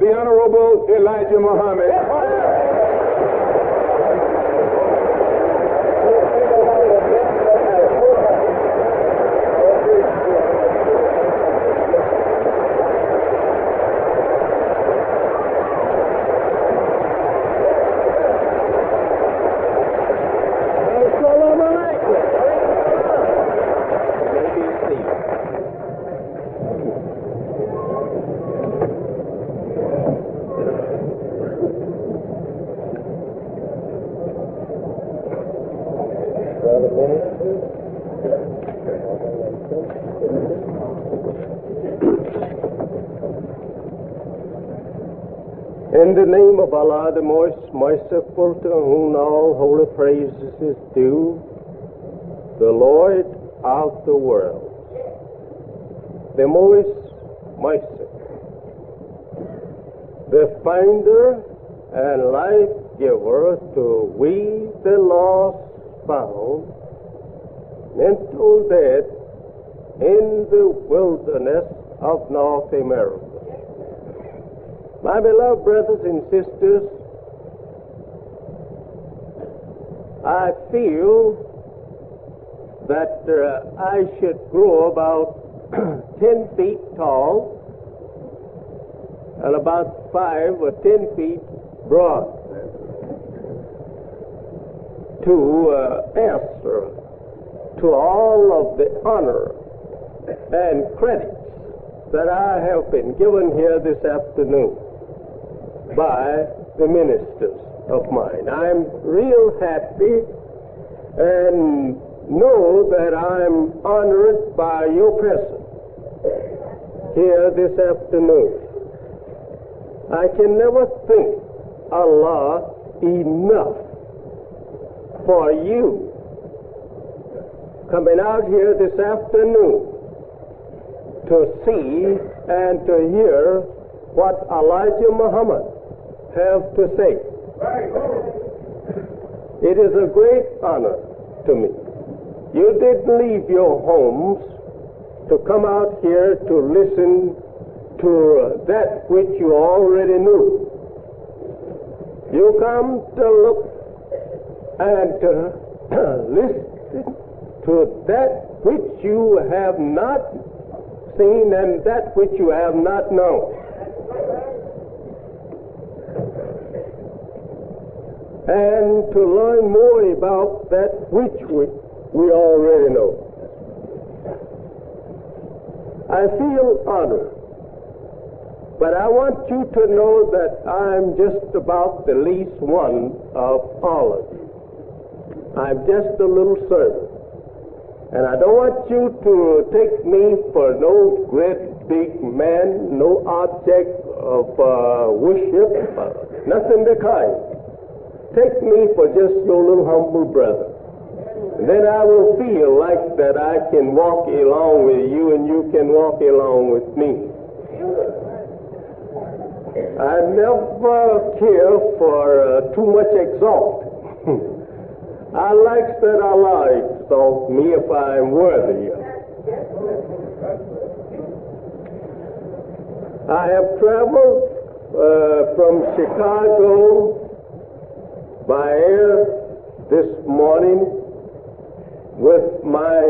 the Honorable Elijah Muhammad. In the name of Allah, the most merciful, to whom all holy praises is due, the Lord of the world, the most merciful, the finder and life giver to we the lost found, mental death in the wilderness of North America. My beloved brothers and sisters, I feel that I should grow about 10 feet tall and about 5 or 10 feet broad to answer to all of the honor and credits that I have been given here this afternoon by the ministers of mine. I'm real happy and know that I'm honored by your presence here this afternoon. I can never thank Allah enough for you coming out here this afternoon to see and to hear what Elijah Muhammad have to say. It is a great honor to me. You didn't leave your homes to come out here to listen to that which you already knew. You come to look and to listen to that which you have not seen and that which you have not known. And to learn more about that which we already know. I feel honored, but I want you to know that I'm just about the least one of all of you. I'm just a little servant. And I don't want you to take me for no great big man, no object of worship, nothing the kind. Take me for just your little humble brother. And then I will feel like that I can walk along with you and you can walk along with me. I never care for too much exalt. I like that Allah exalts me if I am worthy. I have traveled from Chicago by air this morning with my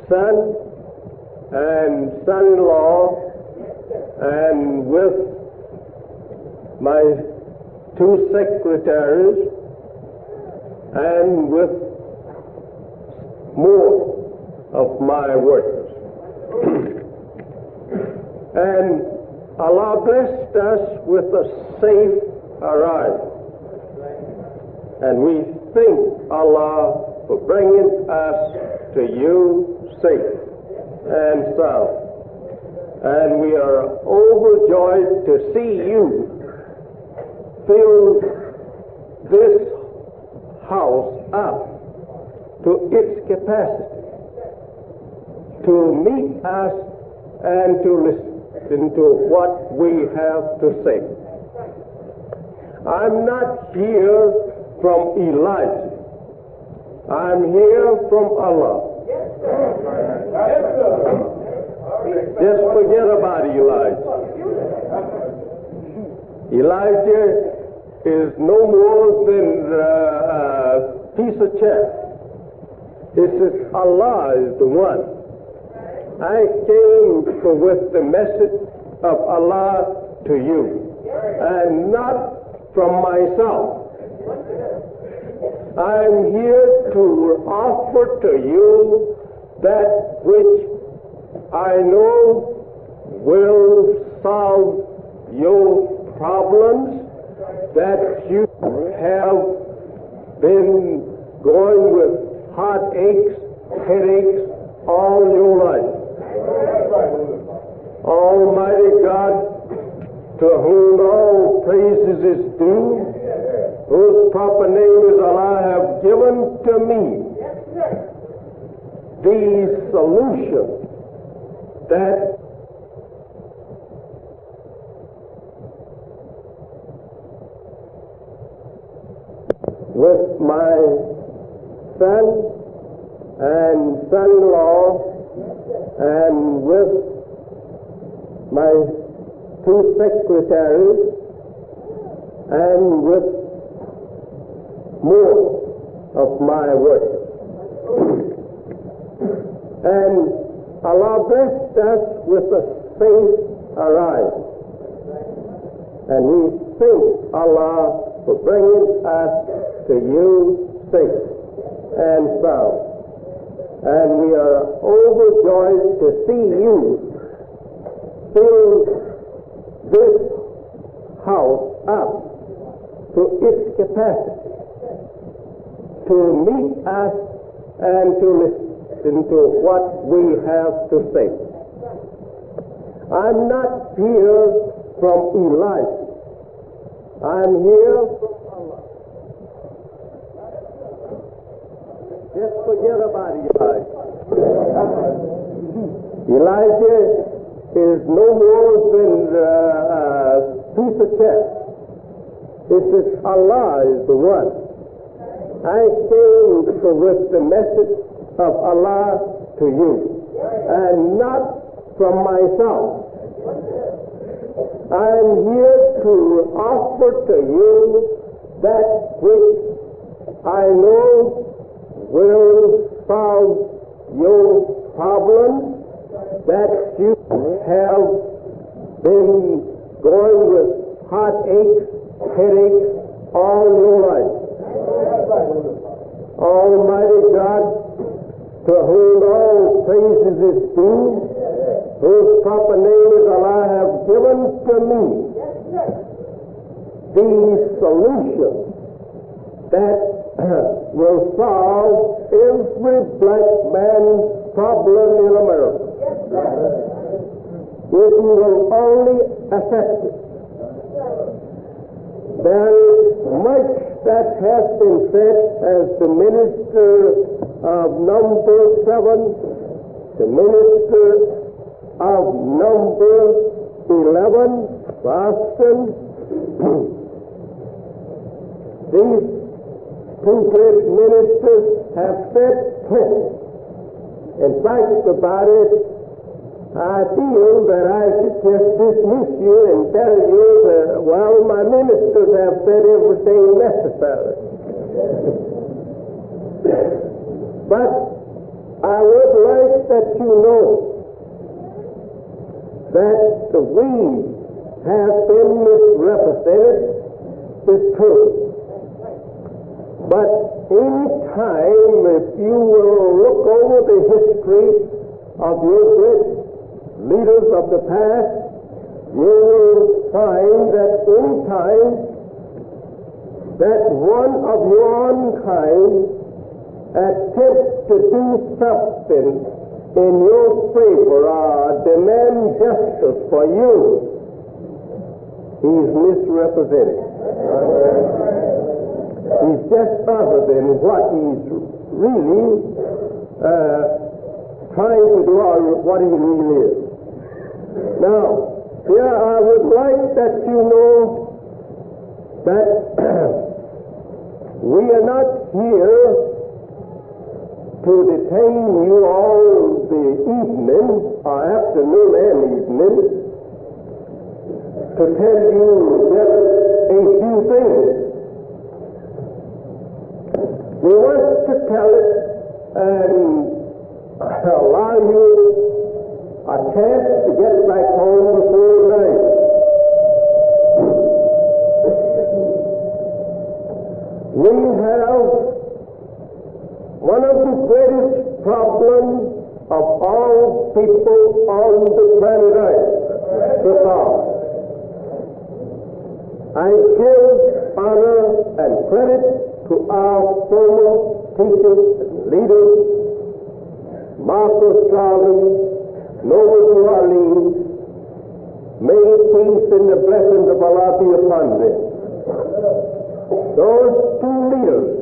son and son-in-law and with my 2 secretaries and with more of my workers. And Allah blessed us with a safe arrival. And we thank Allah for bringing us to you safe and sound. And we are overjoyed to see you fill this house up to its capacity to meet us and to listen to what we have to say. I'm not here from Elijah. I'm here from Allah. Just forget about Elijah. Elijah is no more than a piece of chess. This is Allah is the one. I came with the message of Allah to you, and not from myself. I'm here to offer to you that which I know will solve your problems that you have been going with heartaches, headaches all your life. Almighty God, to whom all praises is due, whose proper name is Allah, have given to me the solution that with my son and son-in-law and with my two secretaries and with more of my work. And Allah blessed us with a safe arrival. And we thank Allah for bringing us to you safe and sound. And we are overjoyed to see you fill this house up to its capacity to meet us and to listen to what we have to say. I'm not here from Elijah. I'm here from Allah. Just forget about Elijah. Elijah is no more than a piece of chess. This is Allah is the one. I came with the message of Allah to you, and not from myself. I'm here to offer to you that which I know will solve your problems that you have been going with heartaches, headaches all your life. Almighty God, to whom all praises is due, whose proper name is Allah, have given to me the solution that will solve every black man's problem in America. If you will only accept it. There is much that has been said, as the minister of number 7, the minister of number 11, Boston. These two great ministers have said plenty. In fact, about it, I feel that I should just dismiss you and tell you that, well, my ministers have said everything necessary. But I would like that you know that we have been misrepresented is true. But any time, if you will look over the history of your great leaders of the past, you will find that any time that one of your own kind attempts to do something in your favor or demand justice for you, he's misrepresented. He's just other than what he's really trying to do or what he really is. Now, here I would like that you know that we are not here to detain you all the evening, or afternoon and evening, to tell you just a few things. We want to tell it and allow you a chance to get back home before night. We have one of the greatest problems of all people on the planet Earth to solve. I give honor and credit to our former teachers and leaders, Marcus Garvey, Noble Orleans. May peace and the blessings of Allah be upon them. Those two leaders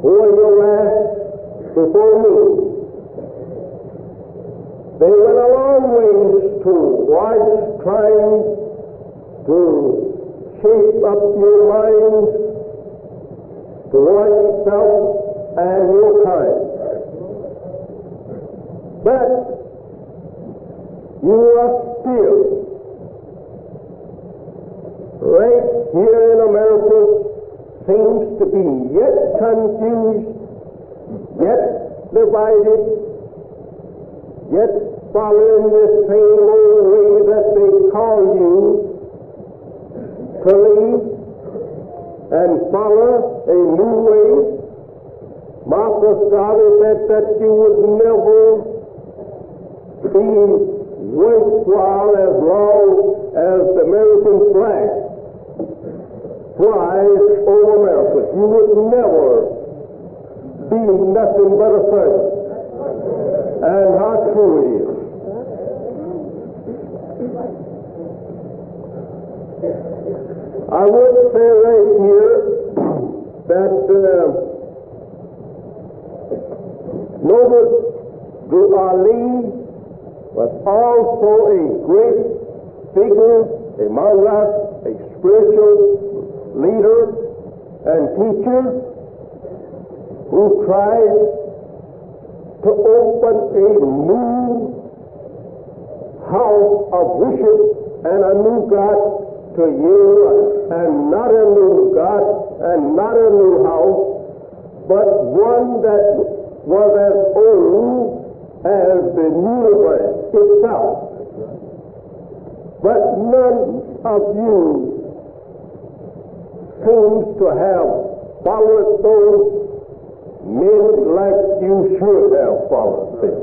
who were your last before me, they went a long ways towards trying to shape up your minds towards yourself and your kind. But you are still right here in America seems to be yet confused, yet divided, yet following the same old way that they call you to leave and follow a new way. Marcus Garvey said that you would never be worthwhile as long as the American flag flies over America. You would never be nothing but a servant. And how true it is. I would say right here that Noble Ali was also a great figure among us, a spiritual leader and teacher who tried to open a new house of worship and a new God to you, and not a new God and not a new house, but one that was as old as the universe itself. But none of you seems to have followed those men like you should have followed them.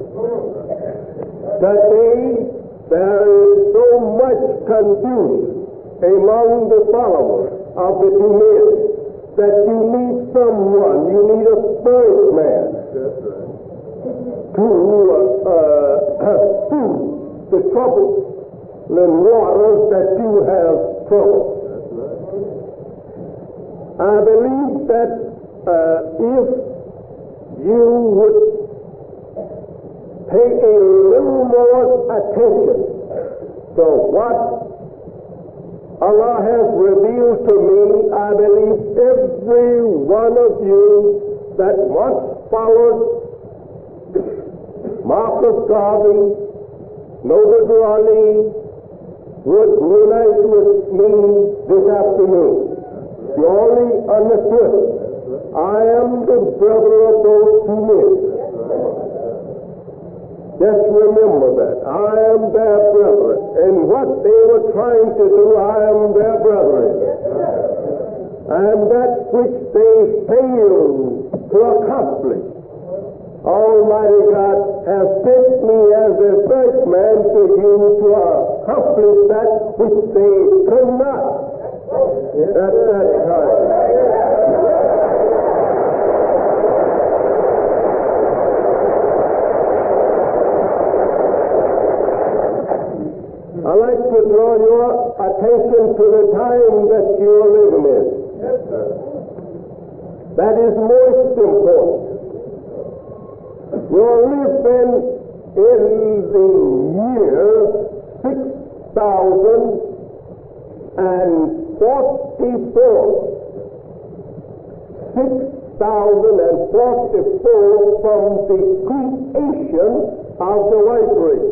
Today, there is so much confusion among the followers of the two men that you need someone, you need a third man to soothe the troubling waters that you have troubled. I believe that if you would pay a little more attention to what Allah has revealed to me, I believe every one of you that once followed Marcus Garvey, Noble Ali, would unite with me this afternoon. You only understood. I am the brother of those two men. Just remember that. I am their brother. And what they were trying to do, I am their brethren. And that which they failed to accomplish, Almighty God has sent me as a first man to you to accomplish that which they could not at that time. I'd like to draw your attention to the time that you are living in. That is most important. You're living in the year 6044. 6044 from the creation of the white race.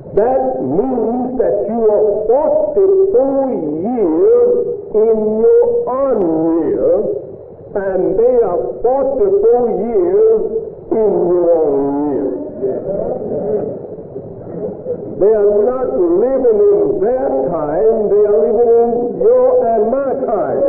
That means that you are 44 years in your unreal, and they are 44 years in your real. They are not living in their time, they are living in your and my time.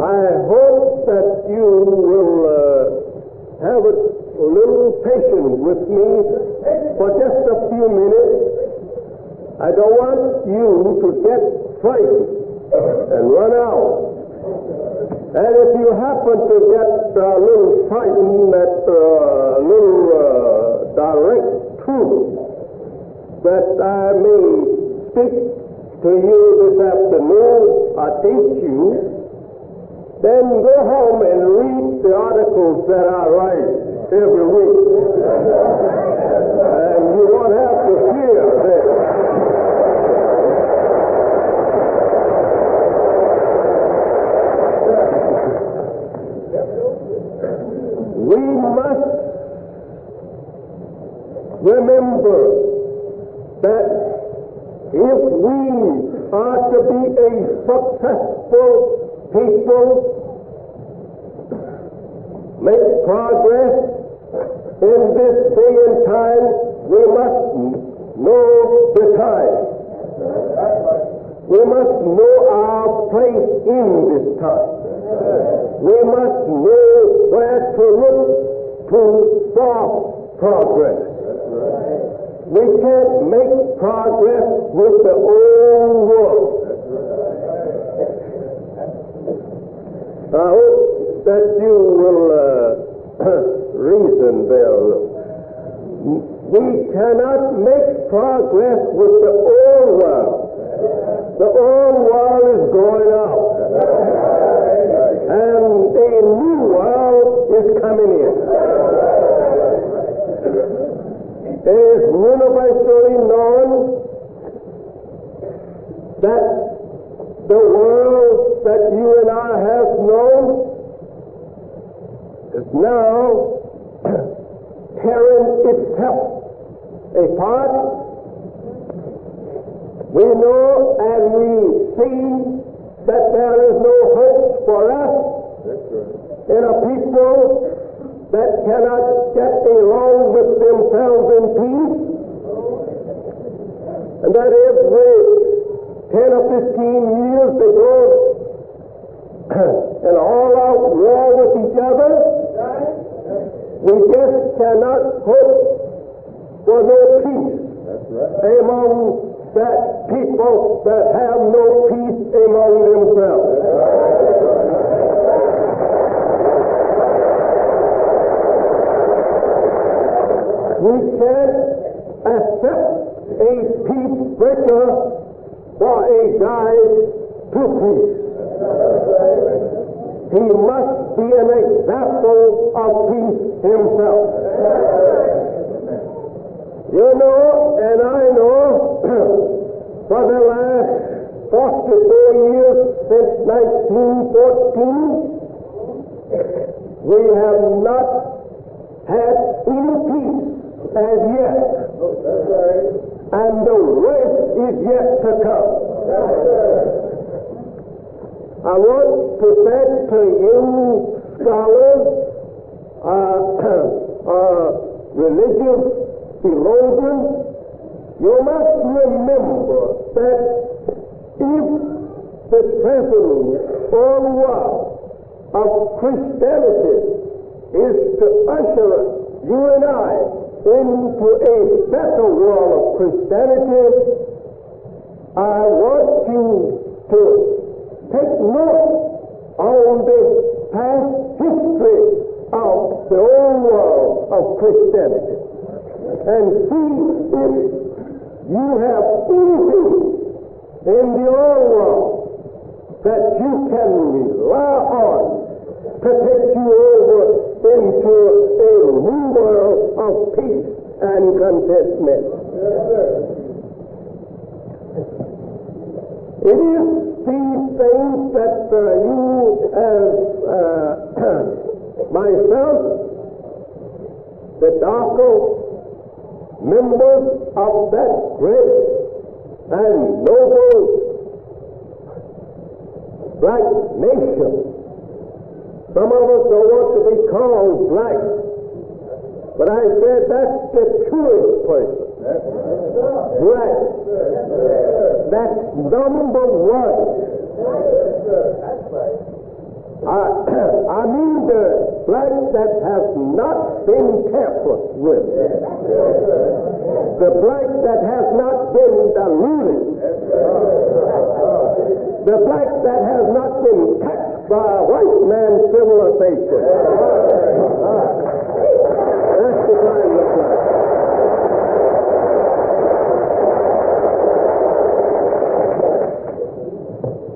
I hope that you will have a little patience with me for just a few minutes. I don't want you to get frightened and run out. And if you happen to get a little frightened at little direct truth that I may speak to you this afternoon or teach you, then go home and read the articles that I write every week. And you won't have to fear that. We must remember that if we are to be a successful people, make progress in this day and time, we must know the time. We must know our place in this time. We must know where to look for progress. We can't make progress with the old world. I hope that you will reason there. We cannot make progress with the old world. The old world is going out. And a new world is coming in. It is universally known that the world that you and I have known is now tearing itself apart. We know and we see that there is no hope for us in a people that cannot get along with themselves in peace, and that every 10 or 15 years they go an all-out war with each other. We just cannot hope for no peace among that people that have no peace among themselves. We can't accept a peace breaker for a guide to peace. He must be an example of peace himself. You know, and I know, for the last 44 years since 1914, we have not had any peace as yet. And the worst is yet to come. I want to say to you, scholars, religious theologians, you must remember that if the present world of Christianity is to usher you and I into a better world of Christianity, I want you to take note on the past history of the old world of Christianity and see if you have anything in the old world that you can rely on to take you over into a new world of peace and contentment. It is these things that you, as myself, the darker members of that great and noble black nation. Some of us don't want to be called black, but I said that's the truest person. Black. That's number one. I mean the black that has not been tampered with. The black that has not been diluted. The black that has not been taxed by white man's civilization. That's the kind of black.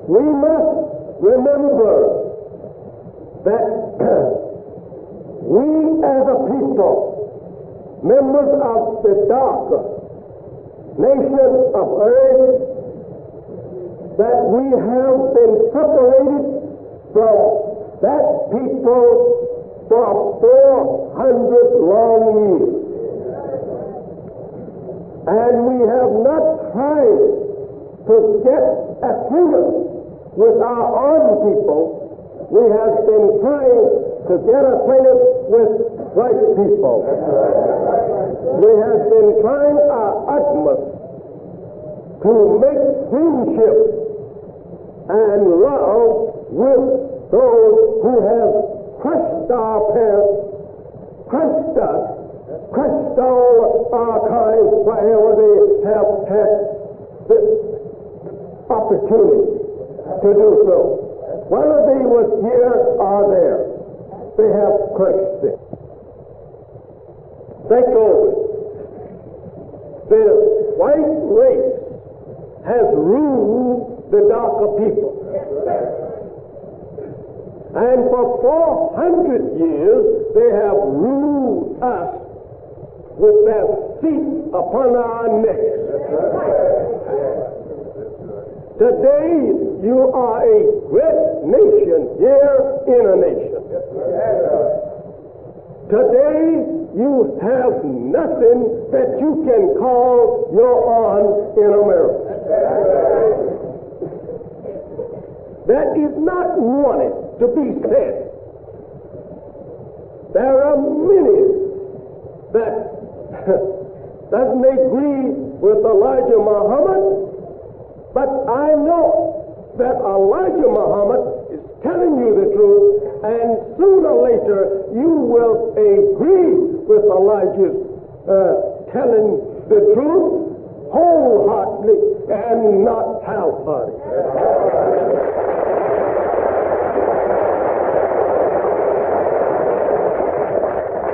We must remember that we as a people, members of the darker nation of earth, that we have been separated from that people for 400 long years. And we have not tried to get acquainted with our own people. We have been trying to get acquainted with white people. We have been trying our utmost to make friendship and love with those who have crushed our parents, crushed us, crushed all our kind wherever they have had the opportunity to do so. Whether they was here or there, they have crushed it. Think over it. The white race has ruled the darker people. And for 400 years, they have ruled us with their feet upon our necks. Today, you are a great nation here in a nation. Today, you have nothing that you can call your own in America. That is not wanted to be said. There are many that doesn't agree with Elijah Muhammad, but I know that Elijah Muhammad is telling you the truth, and sooner or later you will agree with Elijah's telling the truth wholeheartedly and not half-heartedly.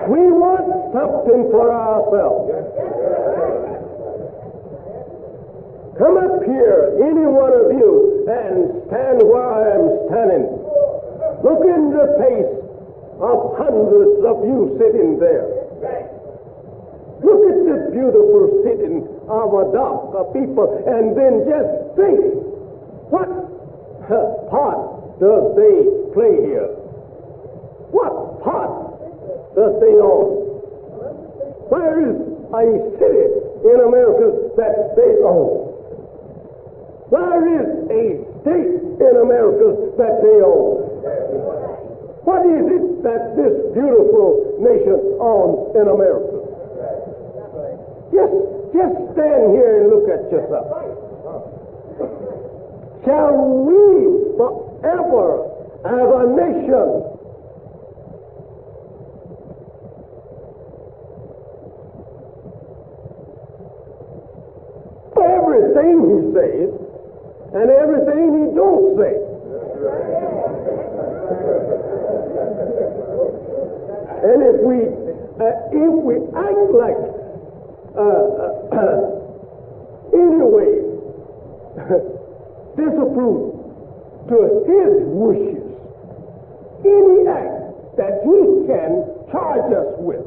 We want something for ourselves. Come up here, any one of you, and stand where I am standing. Look in the face of hundreds of you sitting there. Look at the beautiful sitting of a darker people, and then just think, what part does they play here? What part does they own? Where is a city in America that they own? Where is a state in America that they own? What is it that this beautiful nation owns in America? Just stand here and look at yourself. Shall we forever as a nation everything he says and everything he don't say? And if we act like anyway disapprove to his wishes, any act that he can charge us with,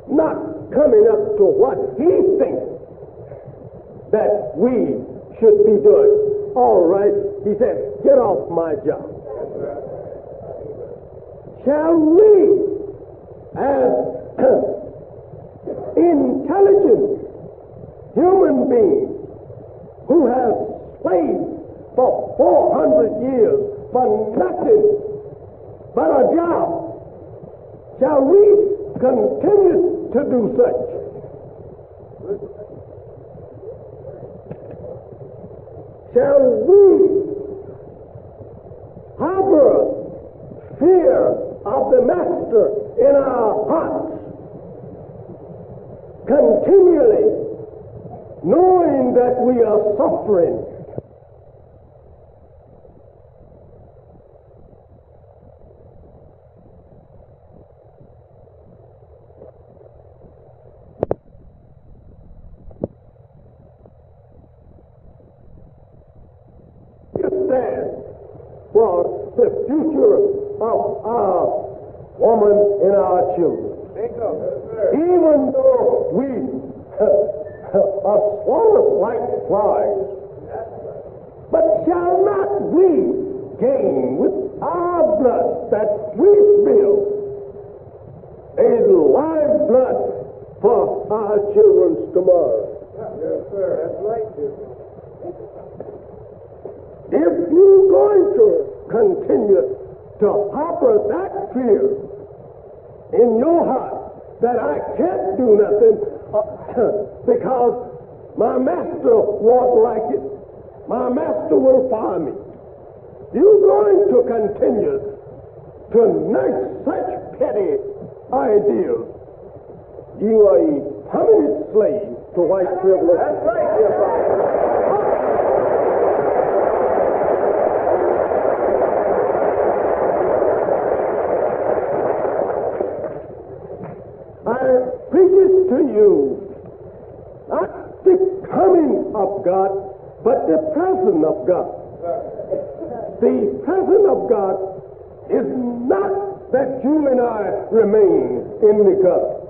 not coming up to what he thinks that we should be doing. All right, he said, get off my job. Shall we, as intelligent human beings who have slaved for 400 years for nothing but a job, shall we continue to do such? Shall we harbor fear of the master in our hearts, continually knowing that we are suffering? For the future of our woman and our children. Even though we are swallowed like flies, but shall not we gain with our blood that we spill a live blood for our children's tomorrow? Yes, sir. That's right, sir. If you're going to continue to harbor that fear in your heart that I can't do nothing because my master won't like it, my master will fire me, you're going to continue to nurse such petty ideas, you are a permanent slave to white privilege. That's right, dear Father. I preach it to you, not the coming of God, but the presence of God. The presence of God is not that you and I remain in the gutter.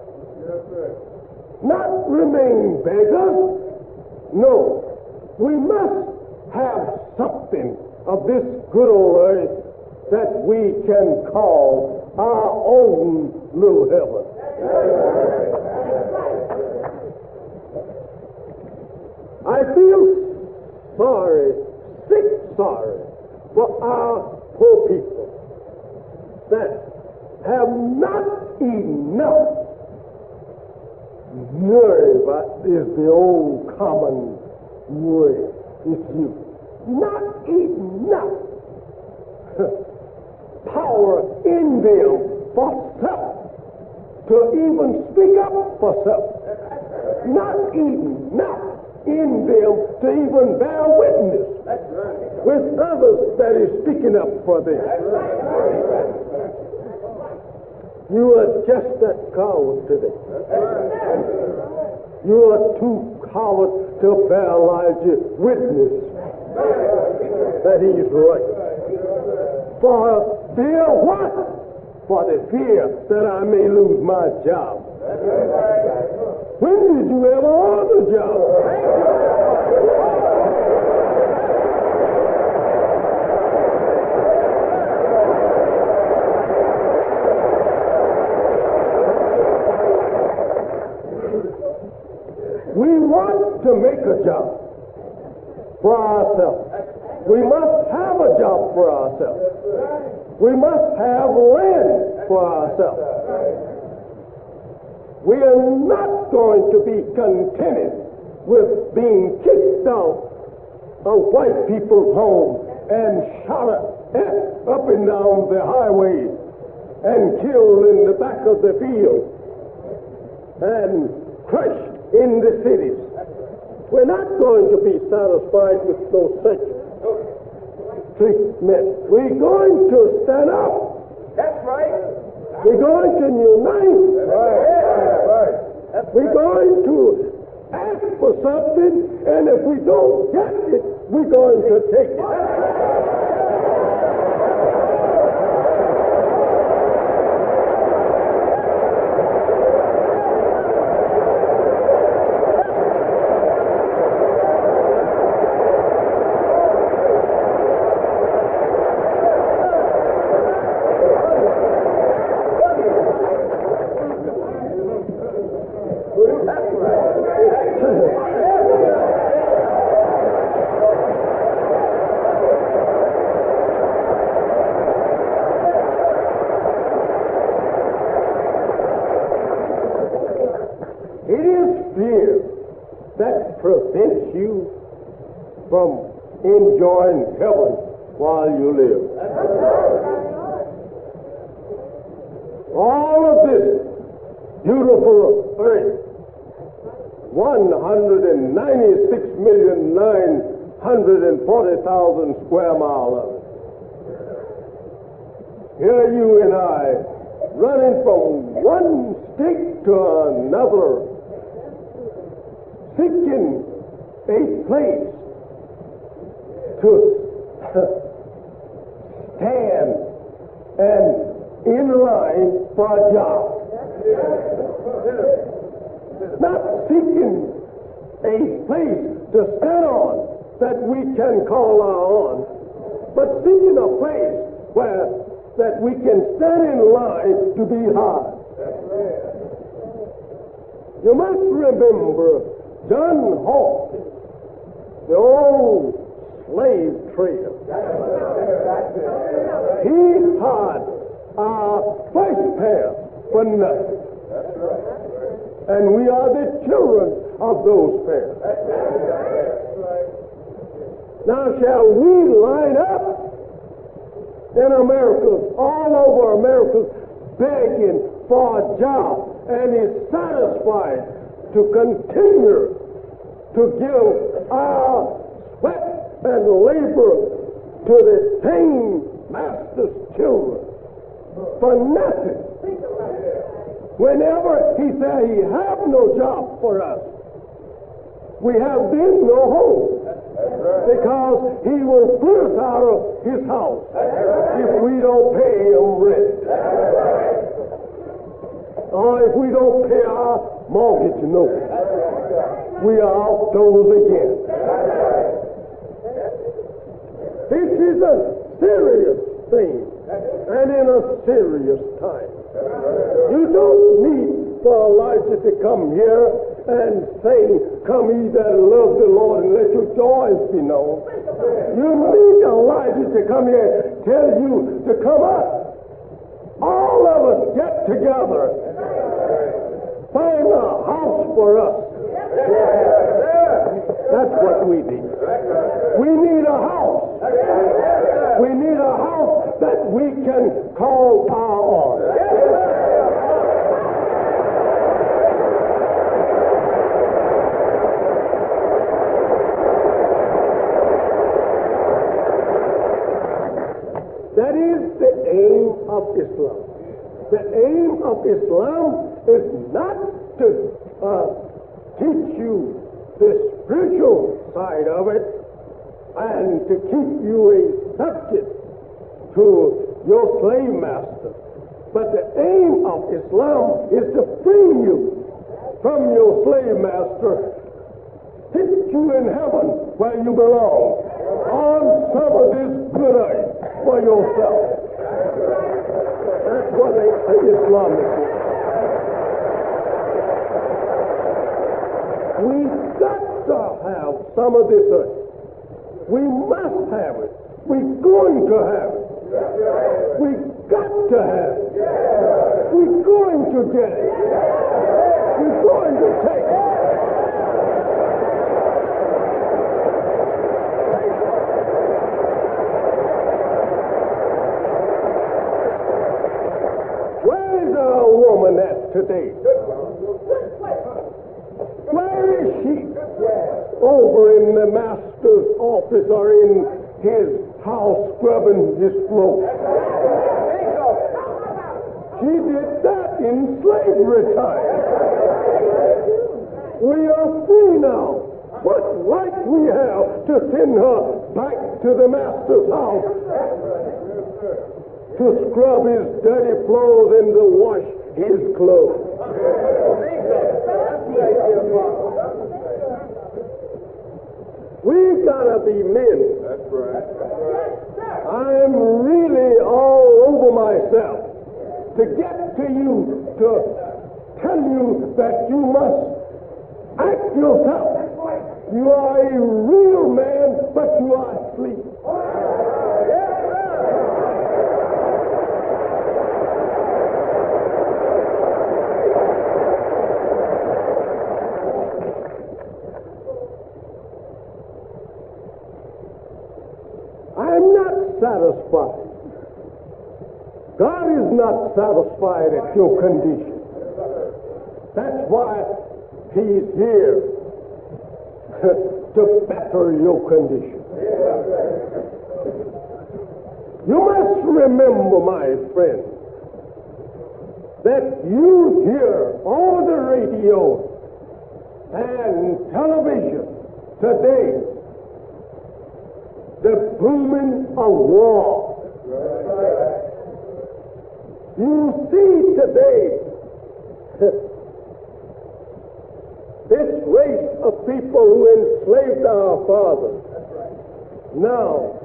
Not remain beggars. No, we must have something of this good old earth that we can call our own little heaven. I feel sorry, sick sorry, for our poor people that have not enough. Nerve is the old common word. It's you. Not enough power in them for self, to even speak up for self. Not enough in them to even bear witness with others that is speaking up for them. You are just that coward today. You are too coward to bear Elijah witness that he's right. For fear what? For the fear that I may lose my job. When did you ever own a job? We want to make a job for ourselves. We must have a job for ourselves. We must have land for ourselves. We are not going to be contented with being kicked out of white people's homes and shot up and down the highways and killed in the back of the field and crushed in the cities. We're not going to be satisfied with no such treatment. We're going to stand up. That's right. We're going to unite. Right. We're going to ask for something, and if we don't get it, we're going to take it. that prevents you from enjoying heaven while you live. All of this beautiful earth, 196,940,000 square miles of it. Here you and I, running from one state to another, seeking a place to stand and in line for a job. Not seeking a place to stand on that we can call our own, but seeking a place where that we can stand in line to be hired. You must remember John Hawk, the old slave trader. He hired our first pair for nothing. And we are the children of those pairs. Now shall we line up in America, all over America, begging for a job and is satisfied to continue to give our sweat and labor to the same master's children for nothing? Whenever he said he have no job for us, we have been no home, because he will put us out of his house if we don't pay him rent, or if we don't pay our mortgage note. We are outdoors again. This is a serious thing, and in a serious time. You don't need for Elijah to come here and say, "Come ye that love the Lord, and let your joys be known." You need Elijah to come here and tell you to come up. All of us get together. Find a house for us. That's what we need. We need a house. We need a house that we can call our own. That is the aim of Islam. The aim of Islam is not to teach you the spiritual side of it and to keep you a subject to your slave master. But the aim of Islam is to free you from your slave master, sit you in heaven where you belong, on some of this good earth for yourself. That's what Islam is. We've got to have some of this earth. We must have it. We're going to have it. We've got to have it. We're going to get it. We're going to take it. Where is our woman at today? Where is she? Over in the master's office or in his house scrubbing his floor. She did that in slavery time. We are free now. What right we have to send her back to the master's house to scrub his dirty clothes and to wash his clothes? We've got to be men. That's right. I'm really all over myself to get to you, to tell you that you must act yourself. You are a real man, but you are asleep. Where is our woman at today? Where is she? Over in the master's office or in his house scrubbing his floor. She did that in slavery time. We are free now. What right we have to send her back to the master's house to scrub his dirty clothes and to wash his clothes? satisfied. God is not satisfied at your condition. That's why He's here to better your condition. You must remember, my friend, that you hear over the radio and television today the booming of war. You see today this race of people who enslaved our fathers now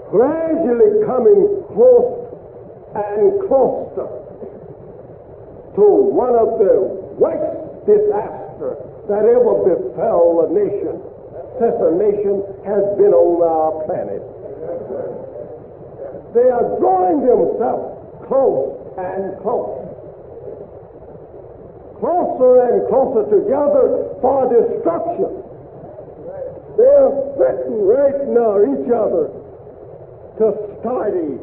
gradually coming close and closer to one of the worst disasters that ever befell a nation since a nation has been on our planet. They are drawing themselves close and close, closer and closer together for destruction. They are threatening right now each other to start a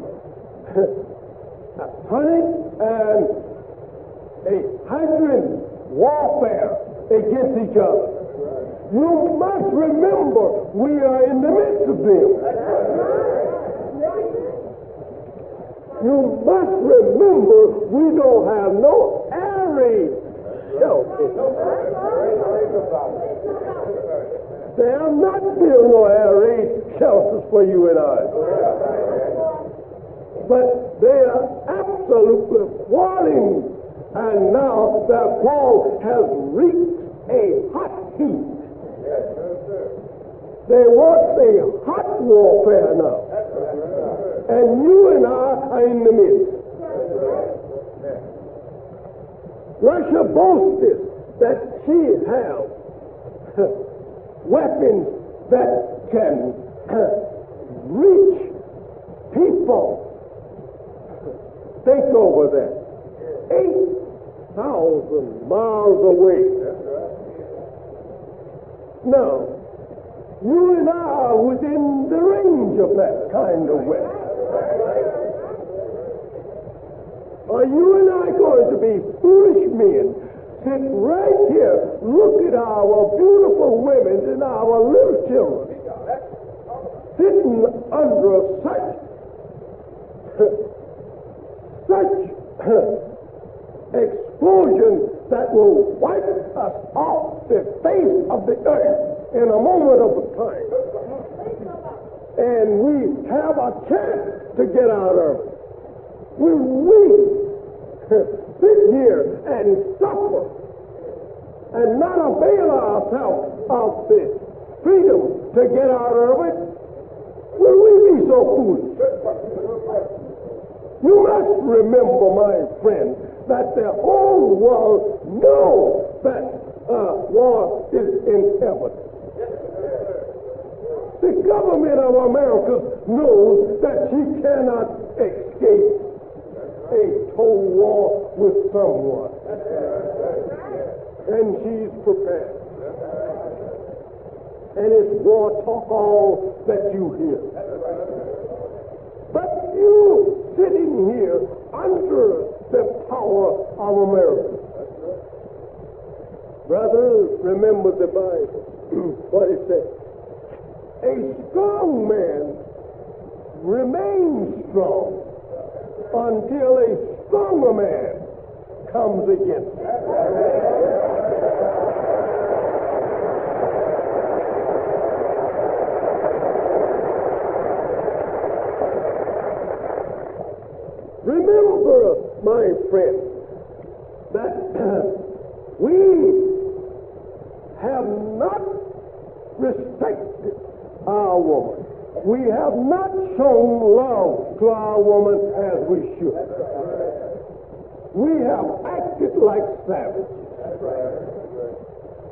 atomic and a hydrogen warfare against each other. You must remember we are in the midst of them. You must remember we don't have no air raid shelter. They have not built no air raid shelters for you and I. But they are absolutely falling, and now their fall has reached a hot heat. They want a hot warfare now. And you and I are in the midst. Russia boasted that she has weapons that can reach people. Think over that. 8,000 miles away. Now, you and I are within the range of that kind of weapon. Are you and I going to be foolish men, sit right here, look at our beautiful women and our little children, sitting under such explosion that will wipe us off the face of the earth in a moment of time? And we have a chance to get out of it. Will we sit here and suffer and not avail ourselves of the freedom to get out of it? Will we be so foolish? You must remember, my friend, that the whole world knows that war is inevitable. The government of America knows that she cannot escape a total war with someone. And she's prepared. And it's war talk all that you hear. But you sitting here under the power of America. Brother, remember the Bible, what it says. A strong man remains strong until a stronger man comes against him. Remember, my friend, that we have not respected our woman. We have not shown love to our woman as we should. We have acted like savages.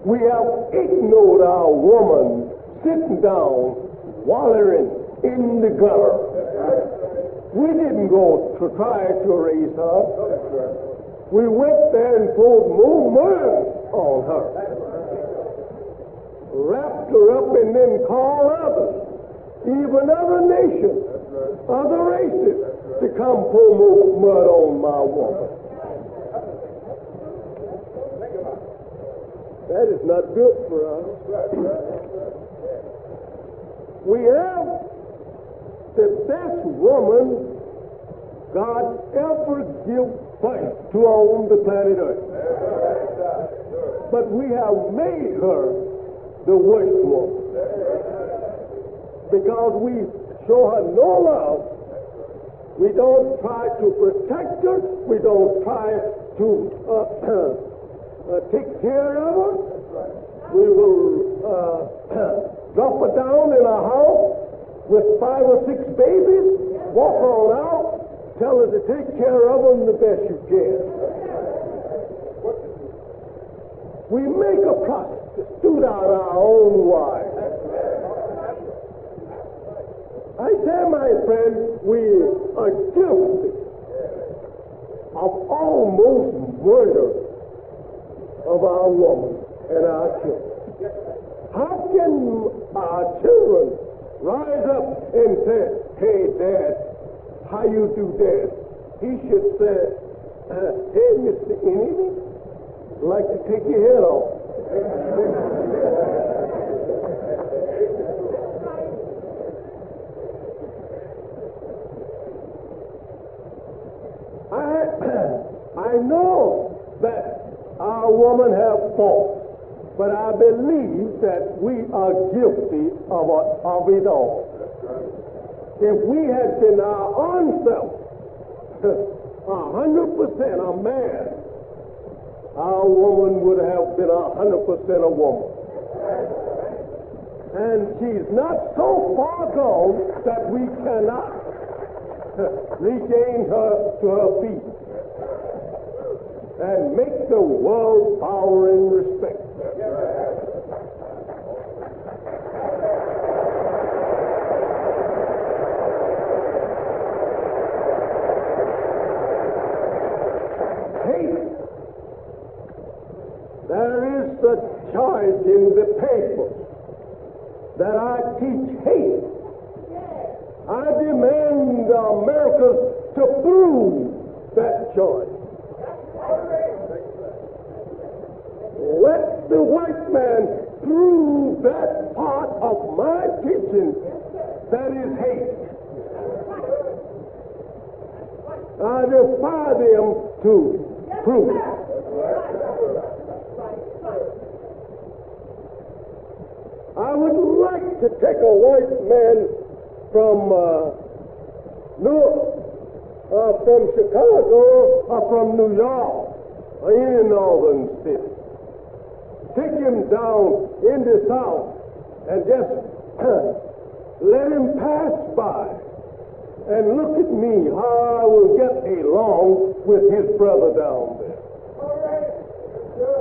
We have ignored our woman sitting down, wallowing in the gutter. We didn't go to try to raise her. We went there and poured more mud on her. Wrapped her up and then called others even other nations, other races, to come pour more mud on my woman. That is not good for us. We have the best woman God ever give birth to on the planet Earth. But we have made her the worst woman. Because we show her no love. We don't try to protect her. We don't try to take care of her. We will drop her down in a house with 5 or 6 babies, walk on out, tell her to take care of them the best you can. We make a prostitute out of our own wives. I say, my friend, we are guilty of almost murder of our woman and our children. How can our children rise up and say, hey, Dad, how you do that? He should say, hey, Mr. Anything, I'd like to take your head off. I know that our women have faults, but I believe that we are guilty of it all. If we had been our own self, 100% a man, our woman would have been 100% a woman. And she's not so far gone that we cannot regain her to her feet and make the world bow in respect. Hate. There is a charge in the paper that I teach hate. I demand Americans to prove that charge. Let the white man prove that part of my teaching that is hate. I defy them to prove it. I would like to take a white man from Newark, from Chicago, or from New York, or any northern city. Take him down in the South and just let him pass by and look at me, how I will get along with his brother down there.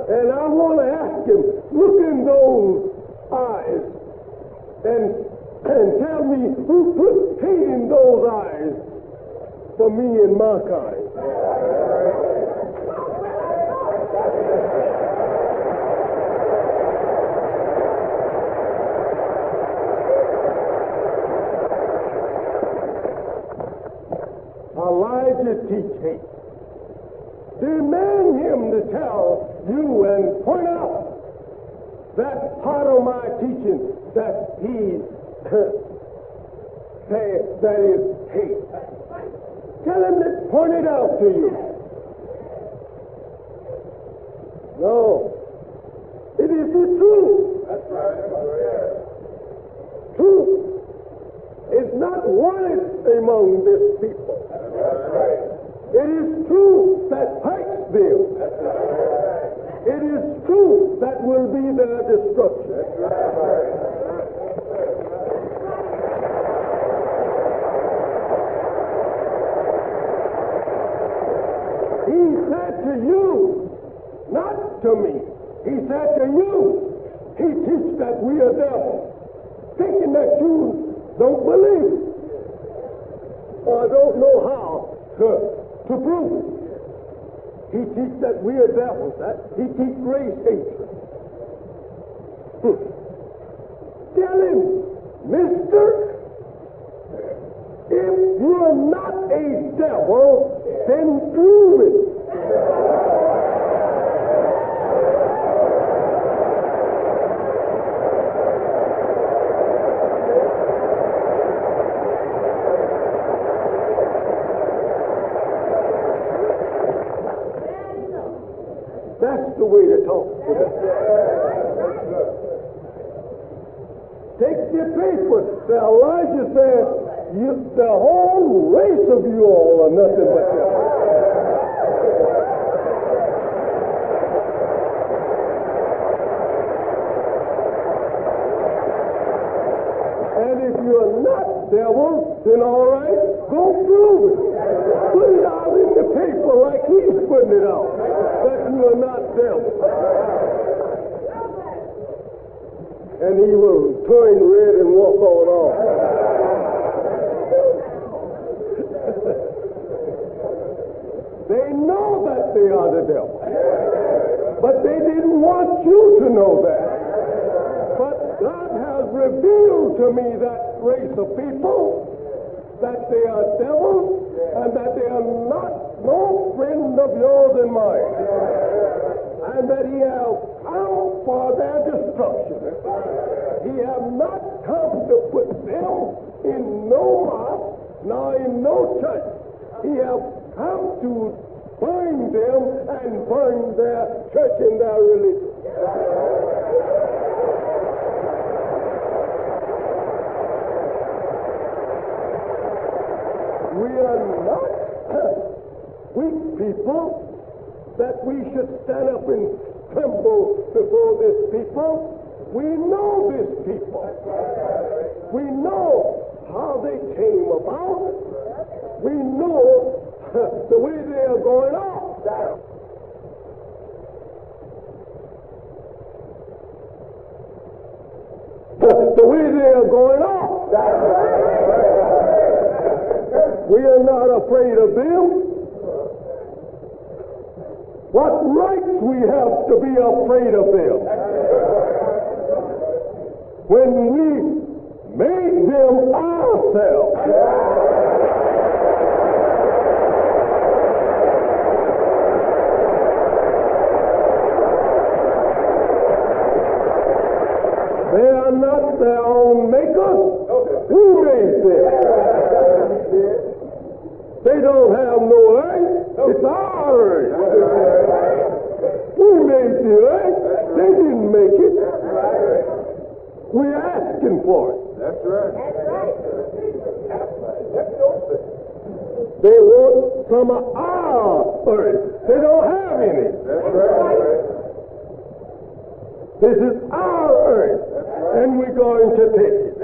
And I want to ask him, look in those eyes and tell me who put hate in those eyes for me and my kind. Elijah teach hate. Demand him to tell you and point out that part of my teaching that he say that is hate. Tell him to point it out to you. No. It is the truth. That's right. Truth is not wanted among this people. It is truth that hurts them. It is truth that will be their destruction. He said to you, not to me. He said to you, he teaches that we are devils, thinking that you don't believe or don't know how to prove it. He teaches that we are devils. He teaches race hatred. Tell him, mister, If you're not a devil, then prove it. That's the way to talk to them. Take your papers. Elijah said, the whole race of you all are nothing but devils. And if you're not devils, then all right, go prove it. Put it out in the paper like he's putting it out, that you're not devils. And he will turn red and walk on off. They know that they are the devil. But they didn't want you to know that. But God has revealed to me that race of people, that they are devils, and that they are not no friend of yours and mine. And that he has come for their destruction. He has not come to put them in no mosque, nor in no church. He has come to bind them and burn their church and their religion. We are not weak people that we should stand up and tremble before this people. We know this people. We know how they came about. We know the way they are going off. The way they are going off. We are not afraid of them. What rights we have to be afraid of them? When we made them ourselves. They are not their own makers. Who made them? They don't have no earth. It's our earth. Who made the earth? They didn't make it. We're asking for it. That's right. They want some of our earth. They don't have any. That's right. This is our earth, and we're going to take it.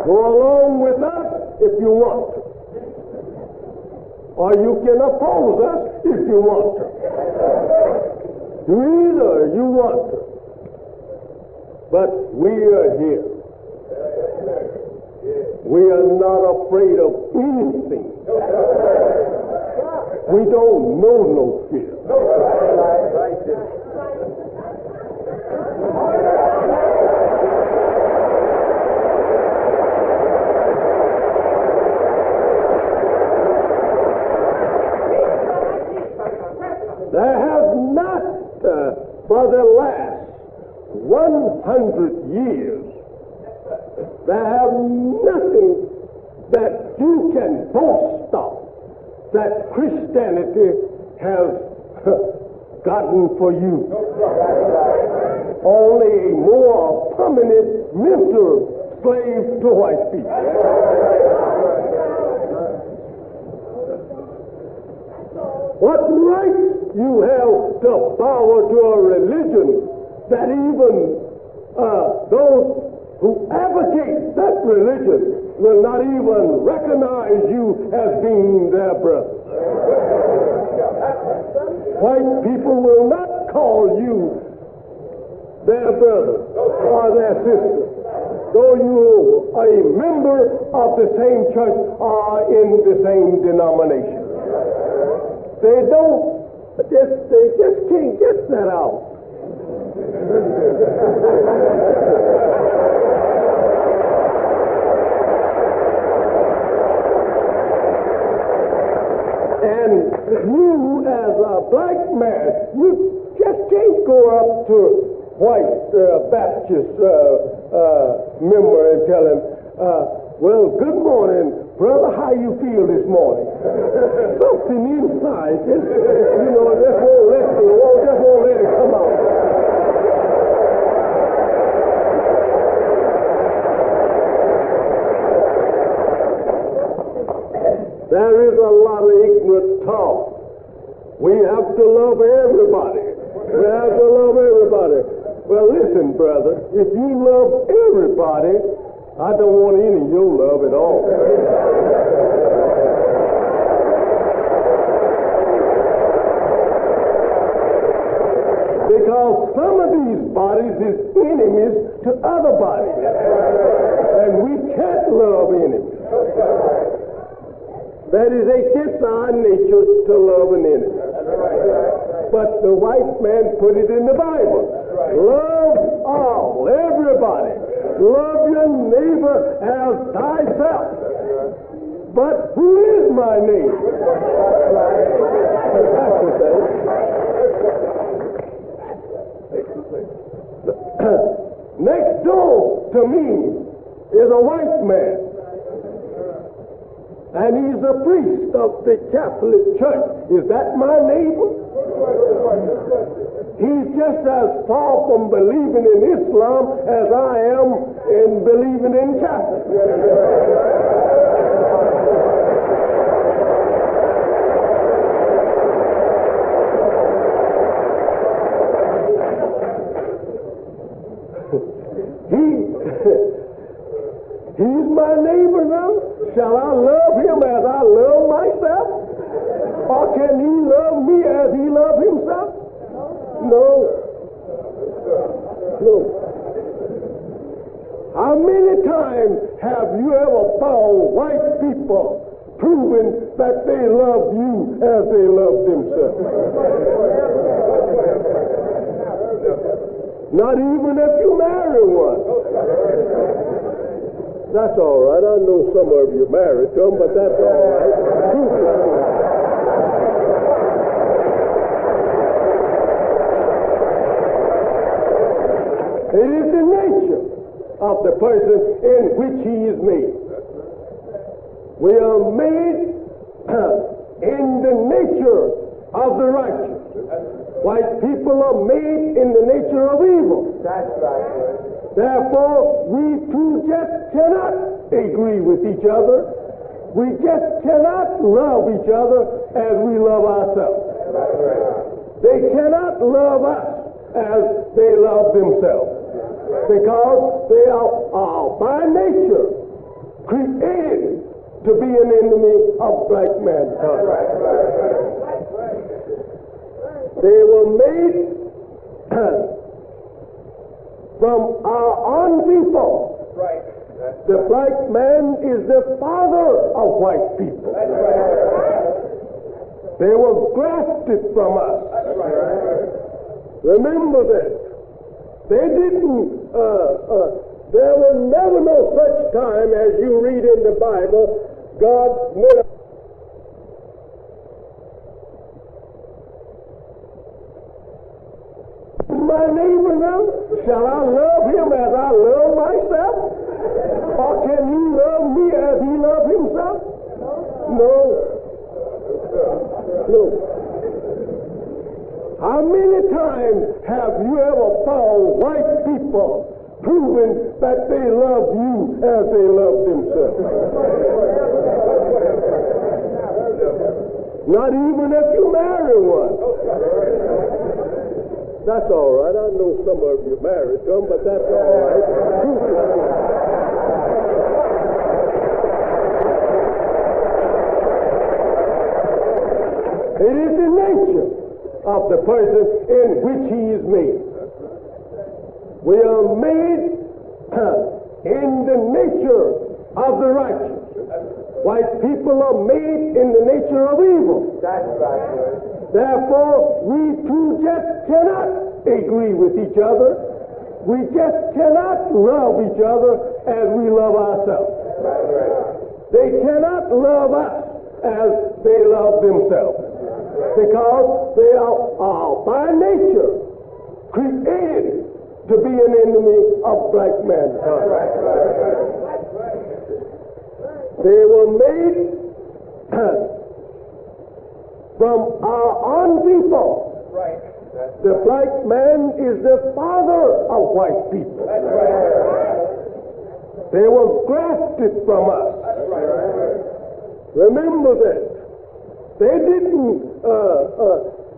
Go along with us if you want to. Or you can oppose us if you want to. Do either you want to. But we are here. We are not afraid of anything. We don't know no fear. There has not, for the last 100 years, there have nothing that you can boast of that Christianity has gotten for you. Only a more permanent mental slave to white people. What right you have to bow to a religion that even those who advocate that religion will not even recognize you as being their brother. White people will not call you their brother or their sister, though you are a member of the same church or in the same denomination. They don't They just can't get that out. And you, as a black man, you just can't go up to white Baptist member and tell him, well, good morning, brother, how you feel this morning? Something inside, just won't let it come out. There is a lot of ignorant talk. We have to love everybody. We have to love everybody. Well, listen, brother, if you love everybody, I don't want any of your love at all. Because some of these bodies is enemies to other bodies. And we can't love enemies. That is against our nature to love an enemy. But the white man put it in the Bible. Love all, everybody. Love your neighbor as thyself. But who is my neighbor? Next door to me is a white man. And he's a priest of the Catholic Church. Is that my neighbor? He's just as far from believing in Islam as I am in believing in Catholic. He's my neighbor now. Shall I love him as I love myself? Or can he love me as he loves himself? No. No. How many times have you ever found white people proving that they love you as they love themselves? Not even if you marry one. That's all right. I know some of you married to them, but that's all right. It is the nature of the person in which he is made. We are made in the nature of the righteous. White people are made in the nature of evil. That's right. Therefore, we two just cannot agree with each other. We just cannot love each other as we love ourselves. They cannot love us as they love themselves. Because they are by nature created to be an enemy of black mankind. They were made from our own people. Right. The black man is the father of white people. They were grafted from us. Remember this. They didn't, there was never no such time as you read in the Bible, God made my neighbor now? Shall I love him as I love myself? Or can he love me as he loves himself? No. No. How many times have you ever found white people proving that they love you as they love themselves? Not even if you marry one. That's all right. I know some of you married to them, but that's all right. It is the nature of the person in which he is made. We are made in the nature of the righteous. White people are made in the nature of evil. That's right. Therefore, we too just cannot agree with each other. We just cannot love each other as we love ourselves. They cannot love us as they love themselves, because they are by nature created to be an enemy of black mankind. They were made from our own people. The black man is the father of white people. They were grafted from us. Remember that. They didn't,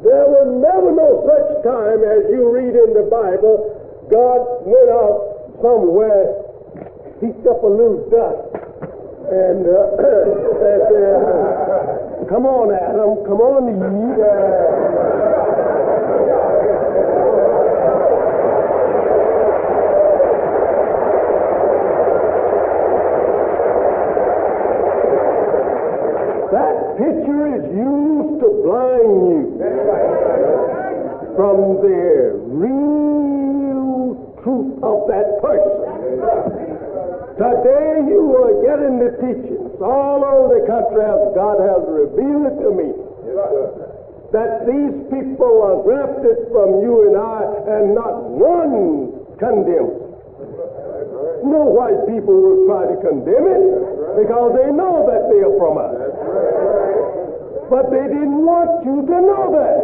there was never no such time as you read in the Bible, God went out somewhere, picked up a little dust, and said, come on, Adam, come on, Eve. That picture is used to blind you from the real truth of that person. Today you are getting the teachings all over the country as God has revealed it to me, that these people are grafted from you and I, and not one condemns. No white people will try to condemn it because they know that they are from us. But they didn't want you to know that.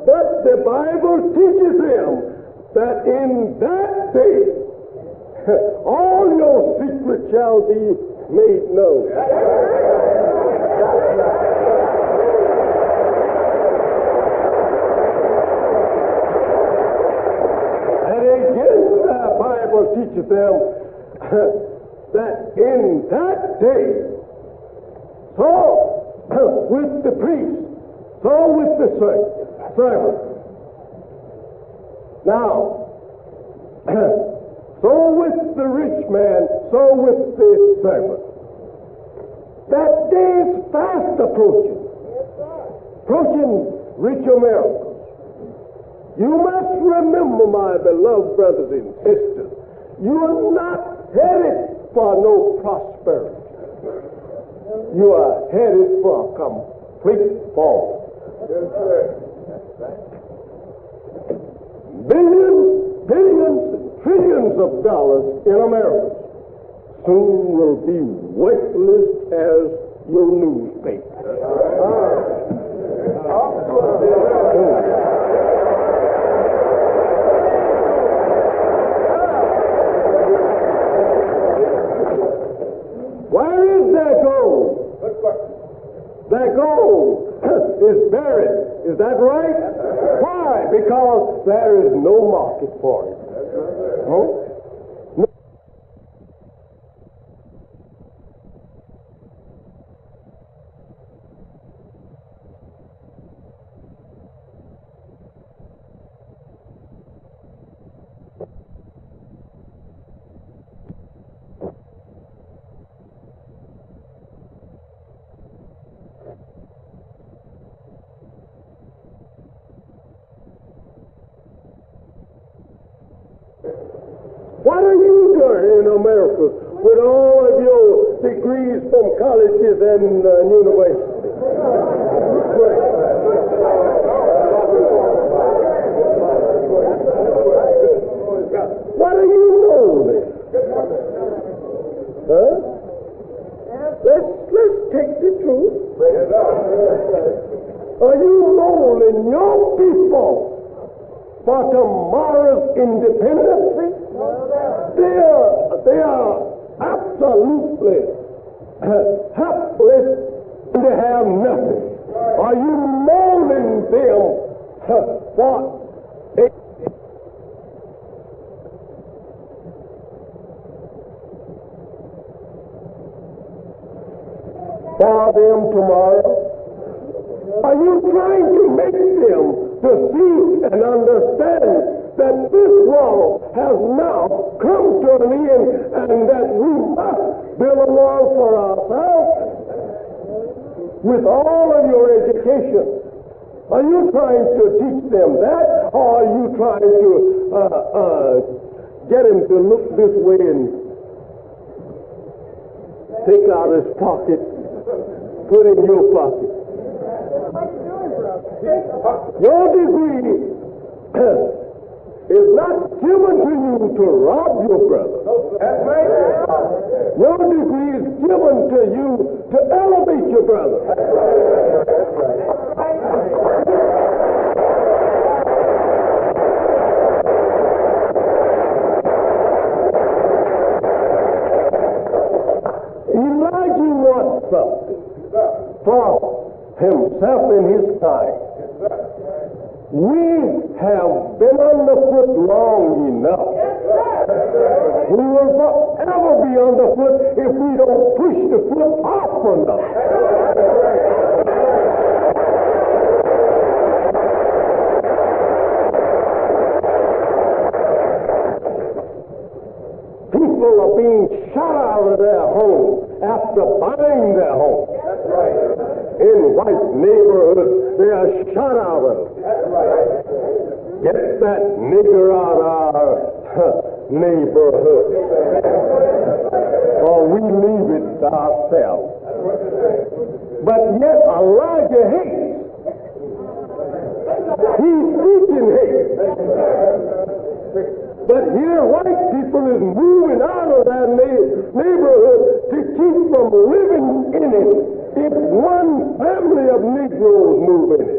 But the Bible teaches them that in that day, all your secrets shall be made known. And again, the Bible teaches them that in that day, so with the priest, so with the servant. Now, so with the rich man, so with the servant. That day is fast approaching. Approaching rich America. You must remember, my beloved brothers and sisters, you are not headed for no prosperity. You are headed for a complete fall. Billions, billions, and trillions of dollars in America soon will be worthless as your newspaper. Where is that gold? That gold is buried. Is that right? Why? Because there is no market for it. No? What are you doing in America with all of your degrees from colleges and universities? What are you holding? Huh? Let's take the truth. Are you molding your people for tomorrow's independence? They are absolutely helpless and they have nothing. Are you molding them for them tomorrow? Are you trying to make them to see and understand that this world has now come to an end and that we must build a wall for ourselves? with all of your education? Are you trying to teach them that, or are you trying to get him to look this way and take out his pocket, put in your pocket? Your degree is not given to you to rob your brother. That's right. Your degree is given to you to elevate your brother. Elijah wants something for himself in his time. We have been underfoot long enough. We will forever be underfoot if we don't push the foot off enough. People are being shut out of their home after buying their home. In white neighborhoods, they are shut out of. Get that nigger out of our neighborhood, or we leave it ourselves. But yet Elijah hates. He's teaching hate. But here white people is moving out of that neighborhood to keep from living in it. If one family of Negroes move in it,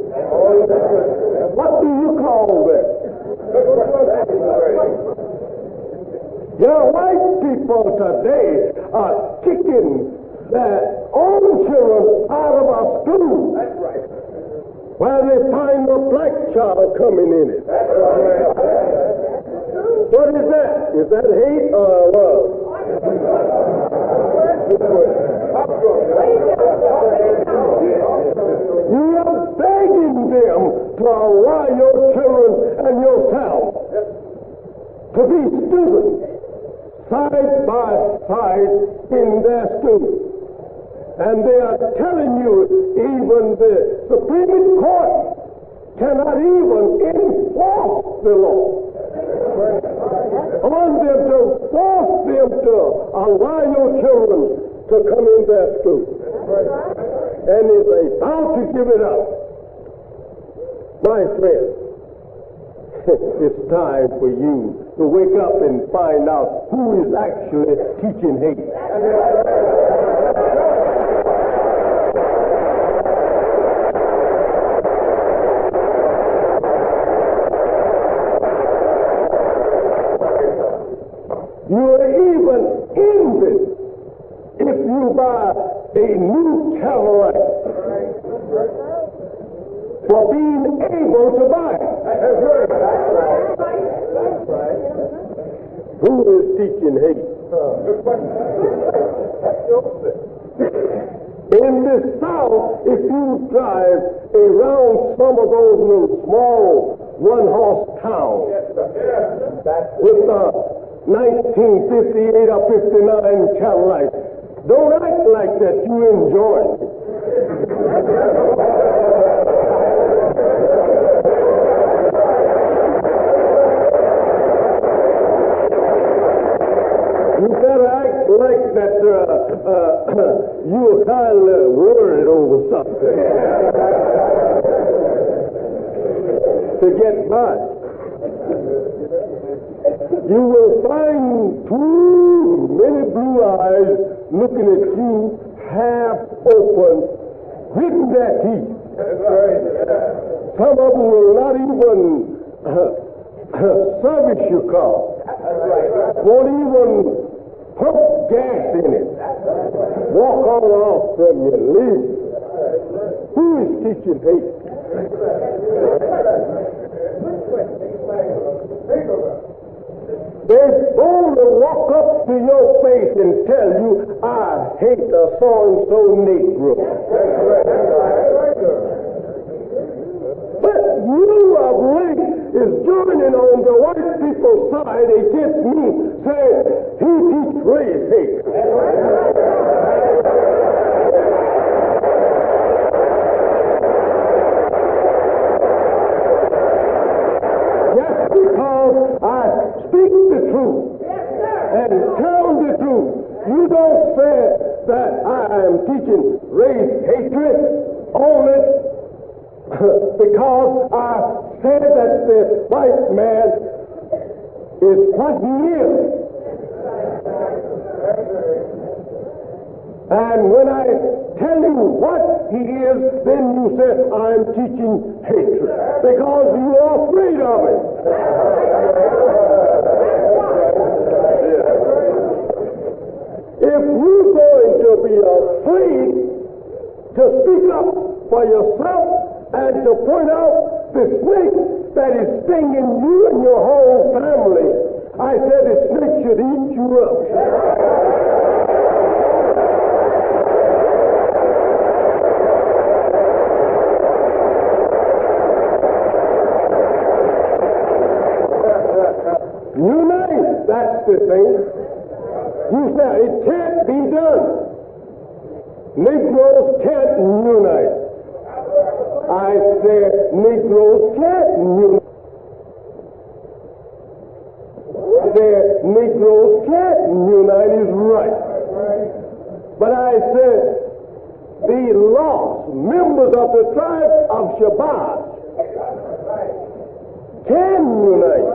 what do you call that? Your white people today are kicking their own children out of our schools. That's right. While they find a black child coming in it. What is that? Is that hate or love? You are begging them to allow your children and yourself to be students side by side in their school. And they are telling you even the Supreme Court cannot even enforce the law on them to force them to allow your children to come in their school. And if they vow to give it up, my friend, it's time for you to wake up and find out who is actually teaching hate. You are even envied if you buy a new Cadillac for being able to buy it. That's right. Who is teaching hate? In the South, if you drive around some of those little small one-horse towns with 1958 or 59 Cadillac, don't act like that you enjoy it. You better act like that you're kind of worried over something to get by. You will find too many blue eyes looking at you half open, gritting their teeth. Some of them will not even service your car. Won't even pump gas in it. Walk on off from you, leave. Who is teaching hate? They boldly walk up to your face and tell you, I hate a so-and-so Negro. But you of late is joining on the white people's side against me, saying he teaches race hate. I'm teaching race hatred only because I said that the white man is what he is. And when I tell you what he is, then you say I'm teaching hatred because you are afraid of it. If you're going to be afraid to speak up for yourself and to point out the snake that is stinging you and your whole family, I said the snake should eat you up. Unite, that's the thing. You say it can't be done. Negroes can't unite. I said Negroes can't unite. I said Negroes can't unite is right. But I said the lost members of the tribe of Shabbat can unite.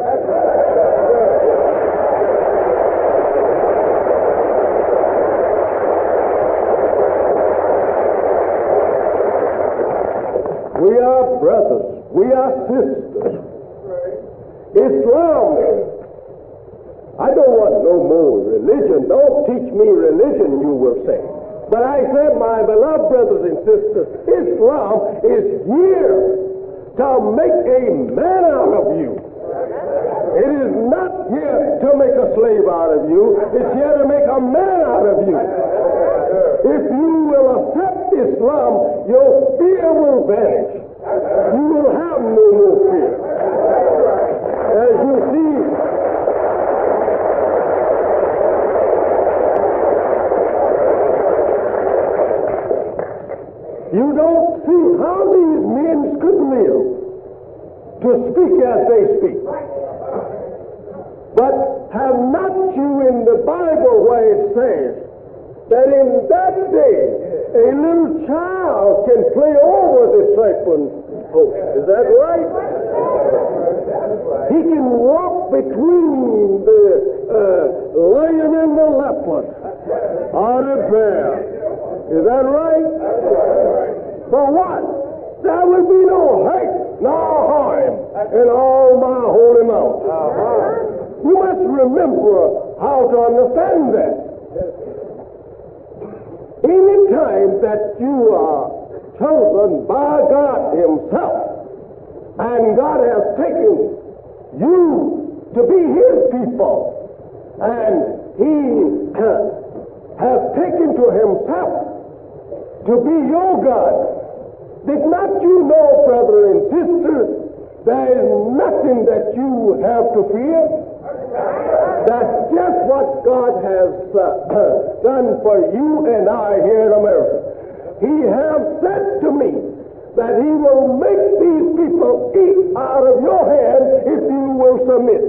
We are brothers. We are sisters. Islam. I don't want no more religion. Don't teach me religion, you will say. But I said, my beloved brothers and sisters, Islam is here to make a man out of you. It is not here to make a slave out of you. It's here to make a man out of you. If you will accept Islam, your fear will vanish. You will have no more fear. As you see, you don't see how these men could live to speak as they speak. But have not you in the Bible where it says that in that day a little child can play over the serpent host? Is that right? He can walk between the lion and the leopard or the bear. Is that right? For what? There will be no hate nor harm in all my holy mountain. You must remember how to understand that. Any time that you are chosen by God Himself, and God has taken you to be His people, and He has taken to Himself to be your God, did not you know, brother and sister, there is nothing that you have to fear? That's just what God has done for you and I here in America. He has said to me that He will make these people eat out of your hand if you will submit.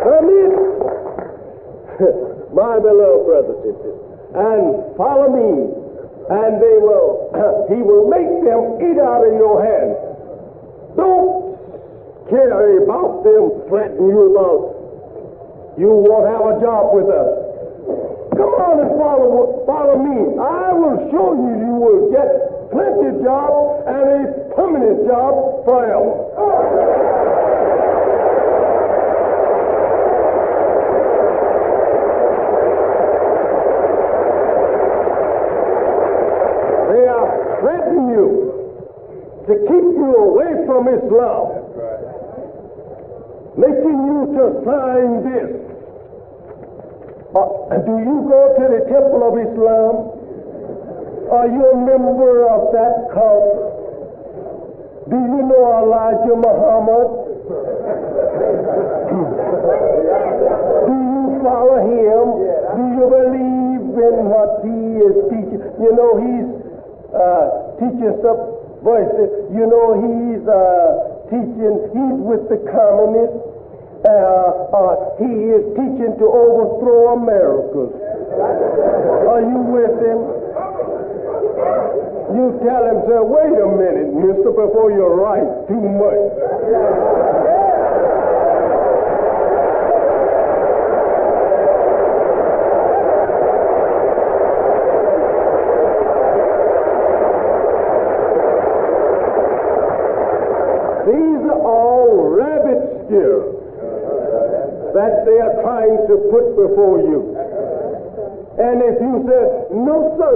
Submit, my beloved brothers and sisters, and follow me. And He will make them eat out of your hand. Don't care about them threatening you about you won't have a job with us. Come on and follow me. I will show you you will get plenty of jobs and a permanent job forever. Threaten you to keep you away from Islam, making you to sign this. Do you go to the temple of Islam? Are you a member of that cult? Do you know Elijah Muhammad? Do you follow him? Do you believe in what he is teaching? You know, he's teaching some voices. You know, he's teaching, he's with the communists. He is teaching to overthrow America. Are you with him? You tell him, sir, wait a minute, mister, before you write too much. These are all rabbit scares that they are trying to put before you. And if you say, no, sir,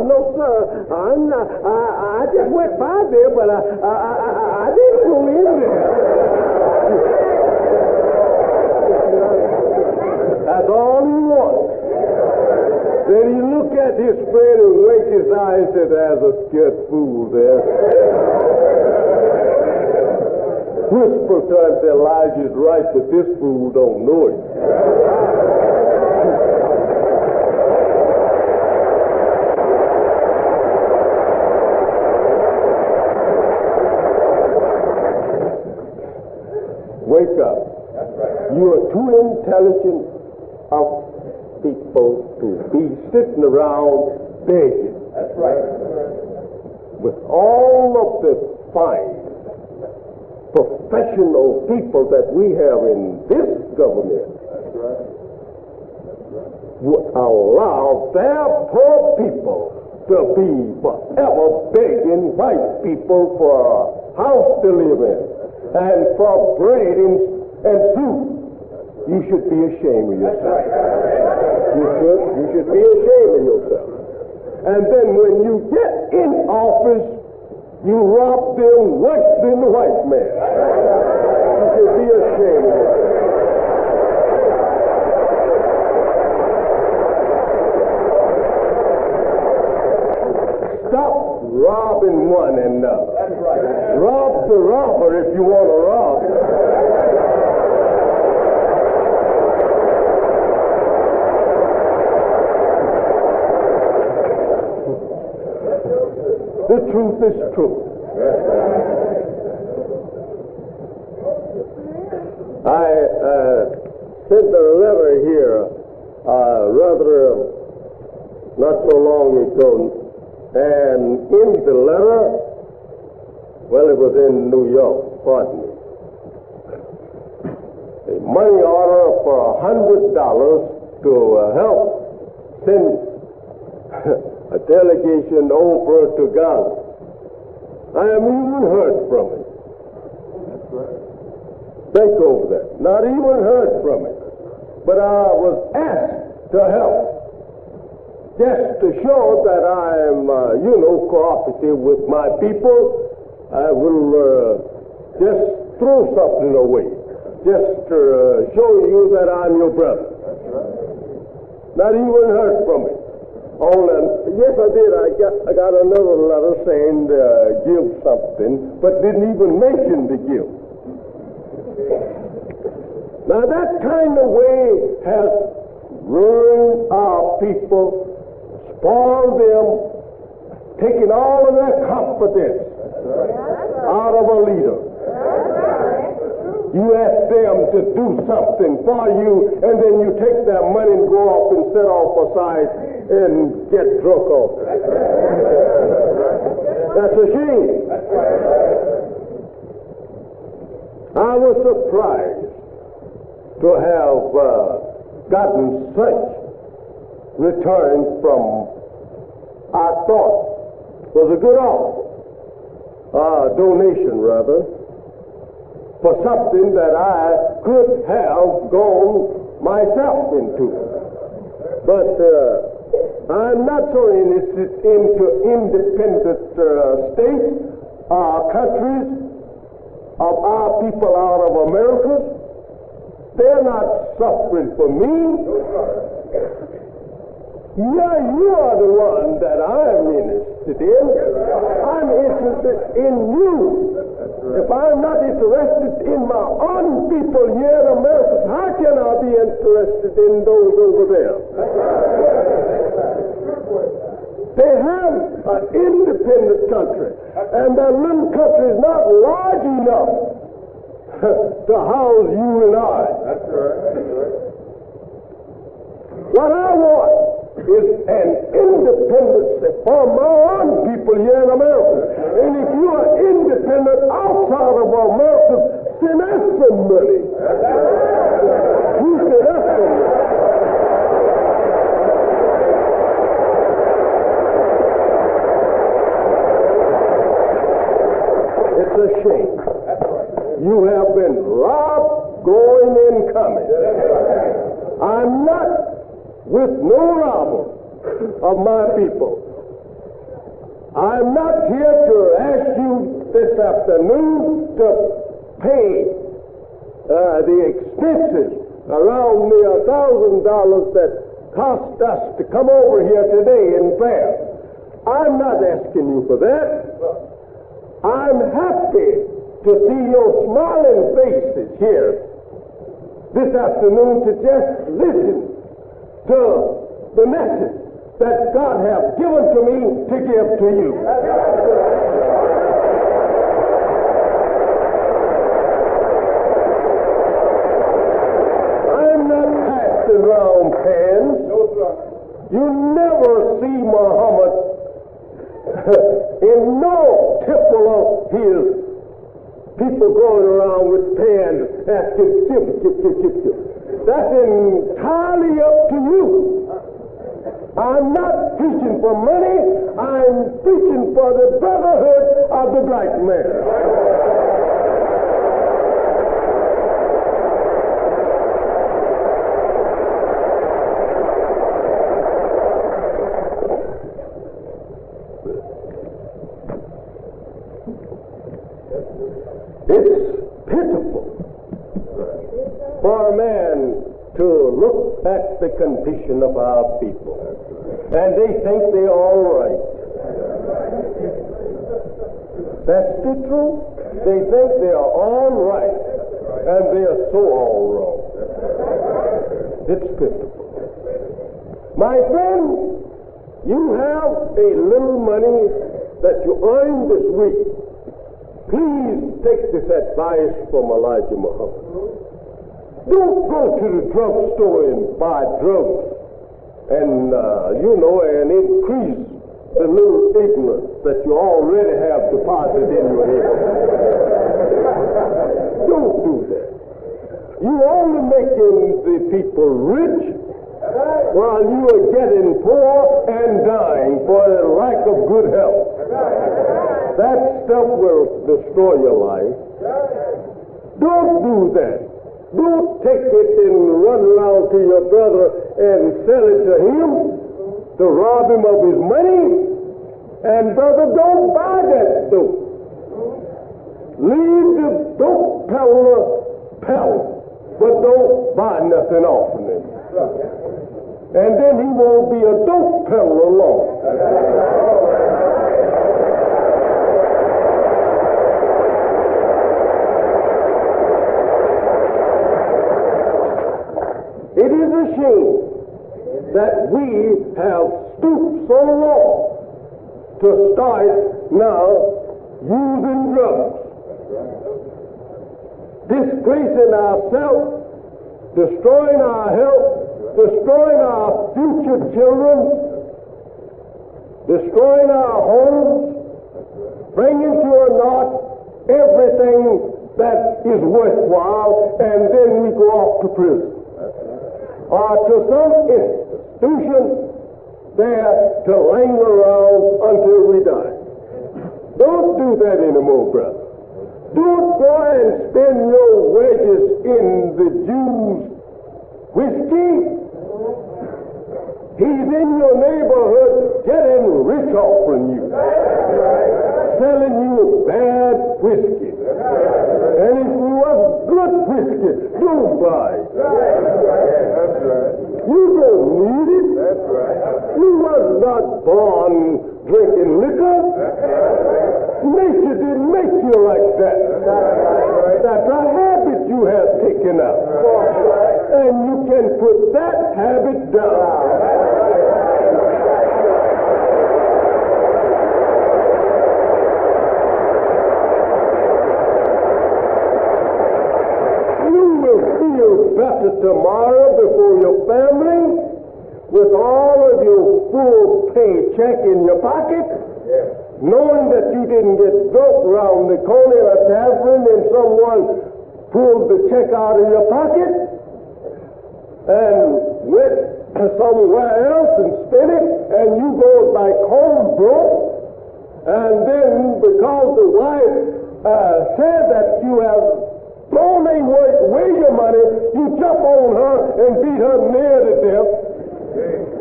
I'm not, I just went by there, but I didn't go in there. That's all he wants. Then he look at his friend and wink his eyes and says, there's a scared fool there. Whisper to him, Elijah's right, but this fool don't know it. Wake up. You are too intelligent of people to be sitting around begging. That's right. With all of the fine professional people that we have in this government, That's right. would allow their poor people to be forever begging white people for a house to live in and for bread and soup. You should be ashamed of yourself. You should be ashamed of yourself. And then when you get in office, you rob them worse than the white man. You should be ashamed of yourself. Stop robbing one another. That's right. Rob the robber if you want to rob. The truth is true. I sent a letter here rather not so long ago, and in the letter, well, it was in New York, pardon me, a money order for $100 to help send a delegation over to Gaza. I haven't even heard from it. That's right. Think over that. Not even heard from it. But I was asked to help, just to show that I'm, cooperative with my people. I will just throw something away, just to show you that I'm your brother. That's right. Not even heard from it. Yes, I did. I got another letter saying give something, but didn't even mention the gift. Now that kind of way has ruined our people, spoiled them, taken all of their confidence out of a leader. You ask them to do something for you, and then you take their money and go off and set off aside and get drunk off. That's a shame. I was surprised to have gotten such return from, I thought, was a good offer, donation rather, for something that I could have gone myself into. But I'm not so interested into independent states, countries of our people out of America. They're not suffering for me. Yeah, you are the one that I'm interested in. I'm interested in you. If I'm not interested in my own people here in America, how can I be interested in those over there? They have an independent country, and that little country is not large enough to house you and I. That's right. That's right. What I want is an independence for my own people here in America. And if you are independent outside of America, send us some money. You send us some money. It's a shame. You have been robbed, going and coming. I'm not with no robber of my people. I'm not here to ask you this afternoon to pay the expenses around me $1,000 that cost us to come over here today in prayer. I'm not asking you for that. I'm happy to see your smiling faces here this afternoon to just listen to the message that God has given to me to give to you. I'm not passing around pans. You never see Muhammad in no temple of his, people going around with pans asking, give. That's entirely up to you. I'm not preaching for money. I'm preaching for the brotherhood of the black man. It's pitiful for a man to look at the condition of our people, and they think they're all right. That's the truth. They think they are all right, and they are so all wrong. It's pitiful. My friend, you have a little money that you earned this week. Please take this advice from Elijah Muhammad. Don't go to the drugstore and buy drugs and, and increase the little ignorance that you already have deposited in your head. Don't do that. You're only making the people rich while you are getting poor and dying for the lack of good health. That stuff will destroy your life. Don't do that. Don't take it and run around to your brother and sell it to him to rob him of his money. And brother, don't buy that dope. Leave the dope peddler peddle, but don't buy nothing off of him. And then he won't be a dope peddler long. It is a shame that we have stooped so low to start now using drugs, disgracing ourselves, destroying our health, destroying our future children, destroying our homes, bringing to a naught everything that is worthwhile, and then we go off to prison. Or to some institution there to linger around until we die. Don't do that anymore, brother. Don't go and spend your wages in the Jews' whiskey. He's in your neighborhood getting rich off from you, selling you bad whiskey. And if it was good whiskey, don't buy it. You don't need it. That's right. You was not born drinking liquor. Nature didn't make you like that. That's a habit you have taken up. And you can put that habit down. after tomorrow before your family with all of your full paycheck in your pocket, knowing that you didn't get drunk around the corner of a tavern and someone pulled the check out of your pocket and went somewhere else and spent it, and you go back home broke, and then because the wife said that you have thrown away your money, you jump on her and beat her near to death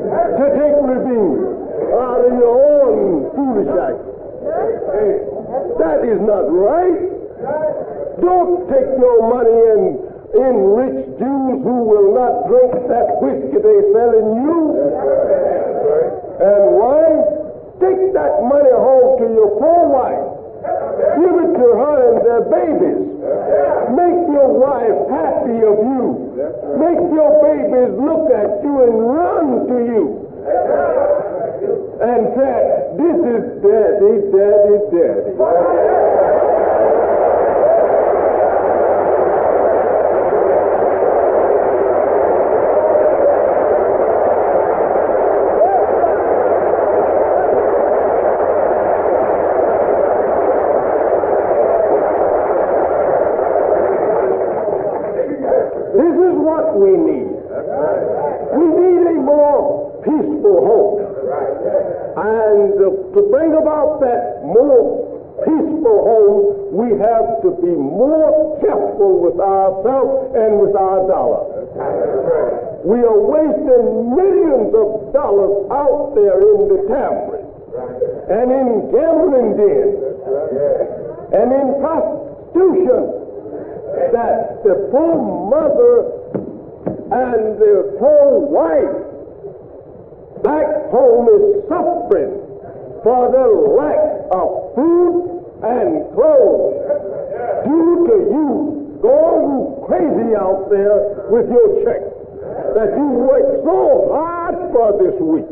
to take revenge out of your own foolish act. That is not right. Don't take your money and enrich Jews who will not drink that whiskey they selling you. And wife, take that money home to your poor wife. Give it to her and their babies. Make your wife happy of you. Make your babies look at you and run to you. And say, this is Daddy, Daddy, Daddy. This is what we need. We need a more peaceful home. And to bring about that more peaceful home, we have to be more careful with ourselves and with our dollar. We are wasting millions of dollars out there in the tavern and in gambling dens and in prostitution, that the poor mother and the poor wife back home is suffering for the lack of food and clothes due to you going crazy out there with your check that you worked so hard for this week.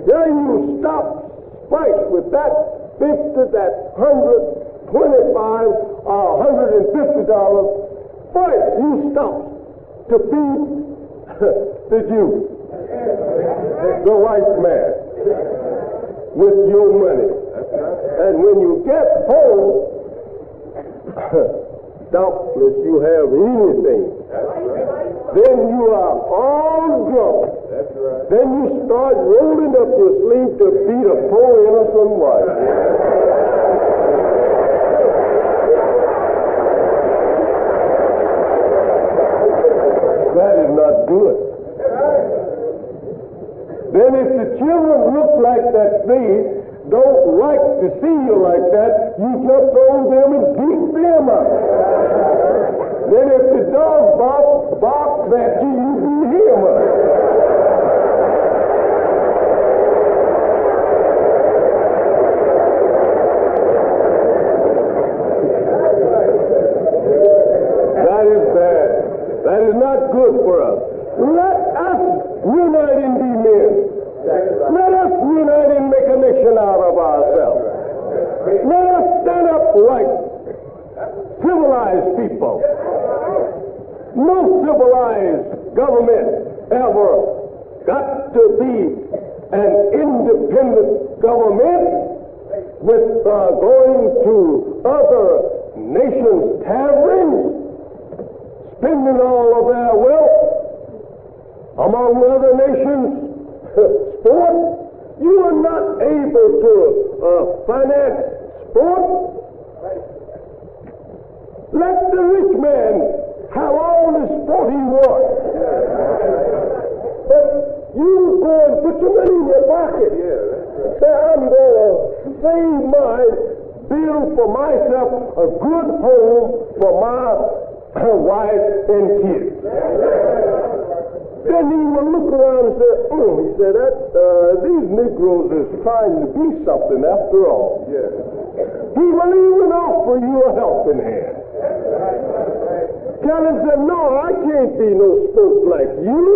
Then you stop twice with that 50, that 100, 25 or $150. First, you stop to feed the Jew, the white man, with your money. And when you get home, doubtless you have anything. Then you are all drunk. Then you start rolling up your sleeve to beat a poor innocent wife. That is not good. Then if the children look like that, they don't like to see you like that, you jump on them and beat them up. Then if the dog barks at you, you beat him up. That is bad. That is not good for us. Let us unite and be men. Let us unite and make a nation out of ourselves. Let us stand up like civilized people. No civilized government ever got to be an independent government with going to other nations' taverns, spending all of their wealth among other nations' sport. You are not able to finance sport. Let the rich man have all the sport he wants. But you go and put your money in your pocket. Say, I'm going to save my build for myself a good home for my wife and kids. Then he will look around and say, he said, these Negroes is trying to be something after all. He will even offer you a helping hand. Tell him, say, no, I can't be no sport like you.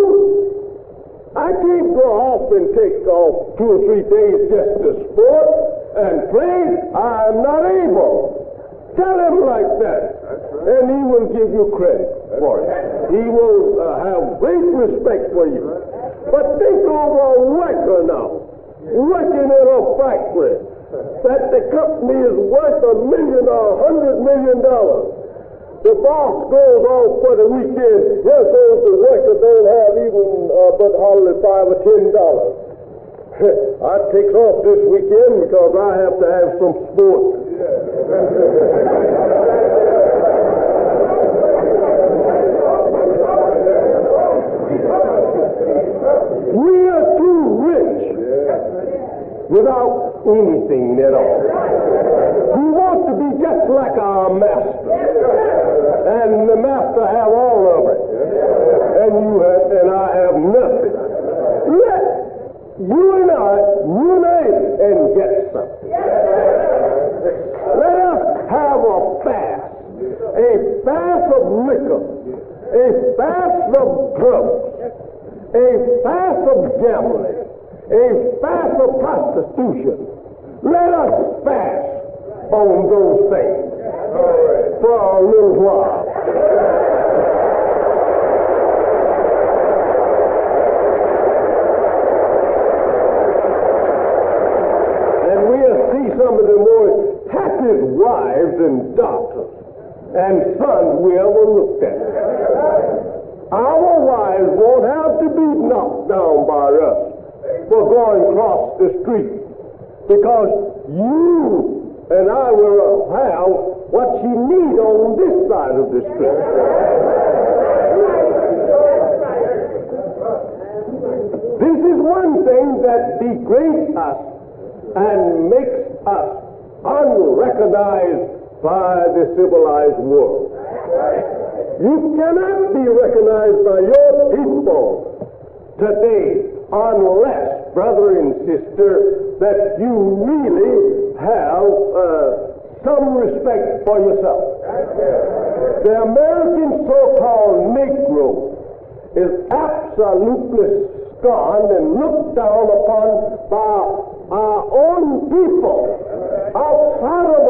I can't go off and take off 2 or 3 days just to sport and play. I'm not able. Tell him like that, and he will give you credit for it. He will have great respect for you. But think of a worker now, working in a factory, that the company is worth $1 million or $100 million. The boss goes off for the weekend. Here goes the worker don't have even but hardly $5 or $10. I takes off this weekend because I have to have some sport. We are too rich without anything at all. We want to be just like our master, and the master have all of it, and you have, and I have nothing. Let you and I unite and get something. Let us have a fast of liquor, a fast of drugs, a fast of gambling, a fast of prostitution. Let us fast on those things for a little while. And we'll see some of the more happiest wives and daughters and sons we ever looked at. Our wives won't have to be knocked down by us for going across the street, because you and I will have what she needs on this side of the street. This is one thing that degrades us and makes us unrecognized by the civilized world. You cannot be recognized by your people today unless, brother and sister, that you really have some respect for yourself. The American so-called Negro is absolutely scorned and looked down upon by our own people outside of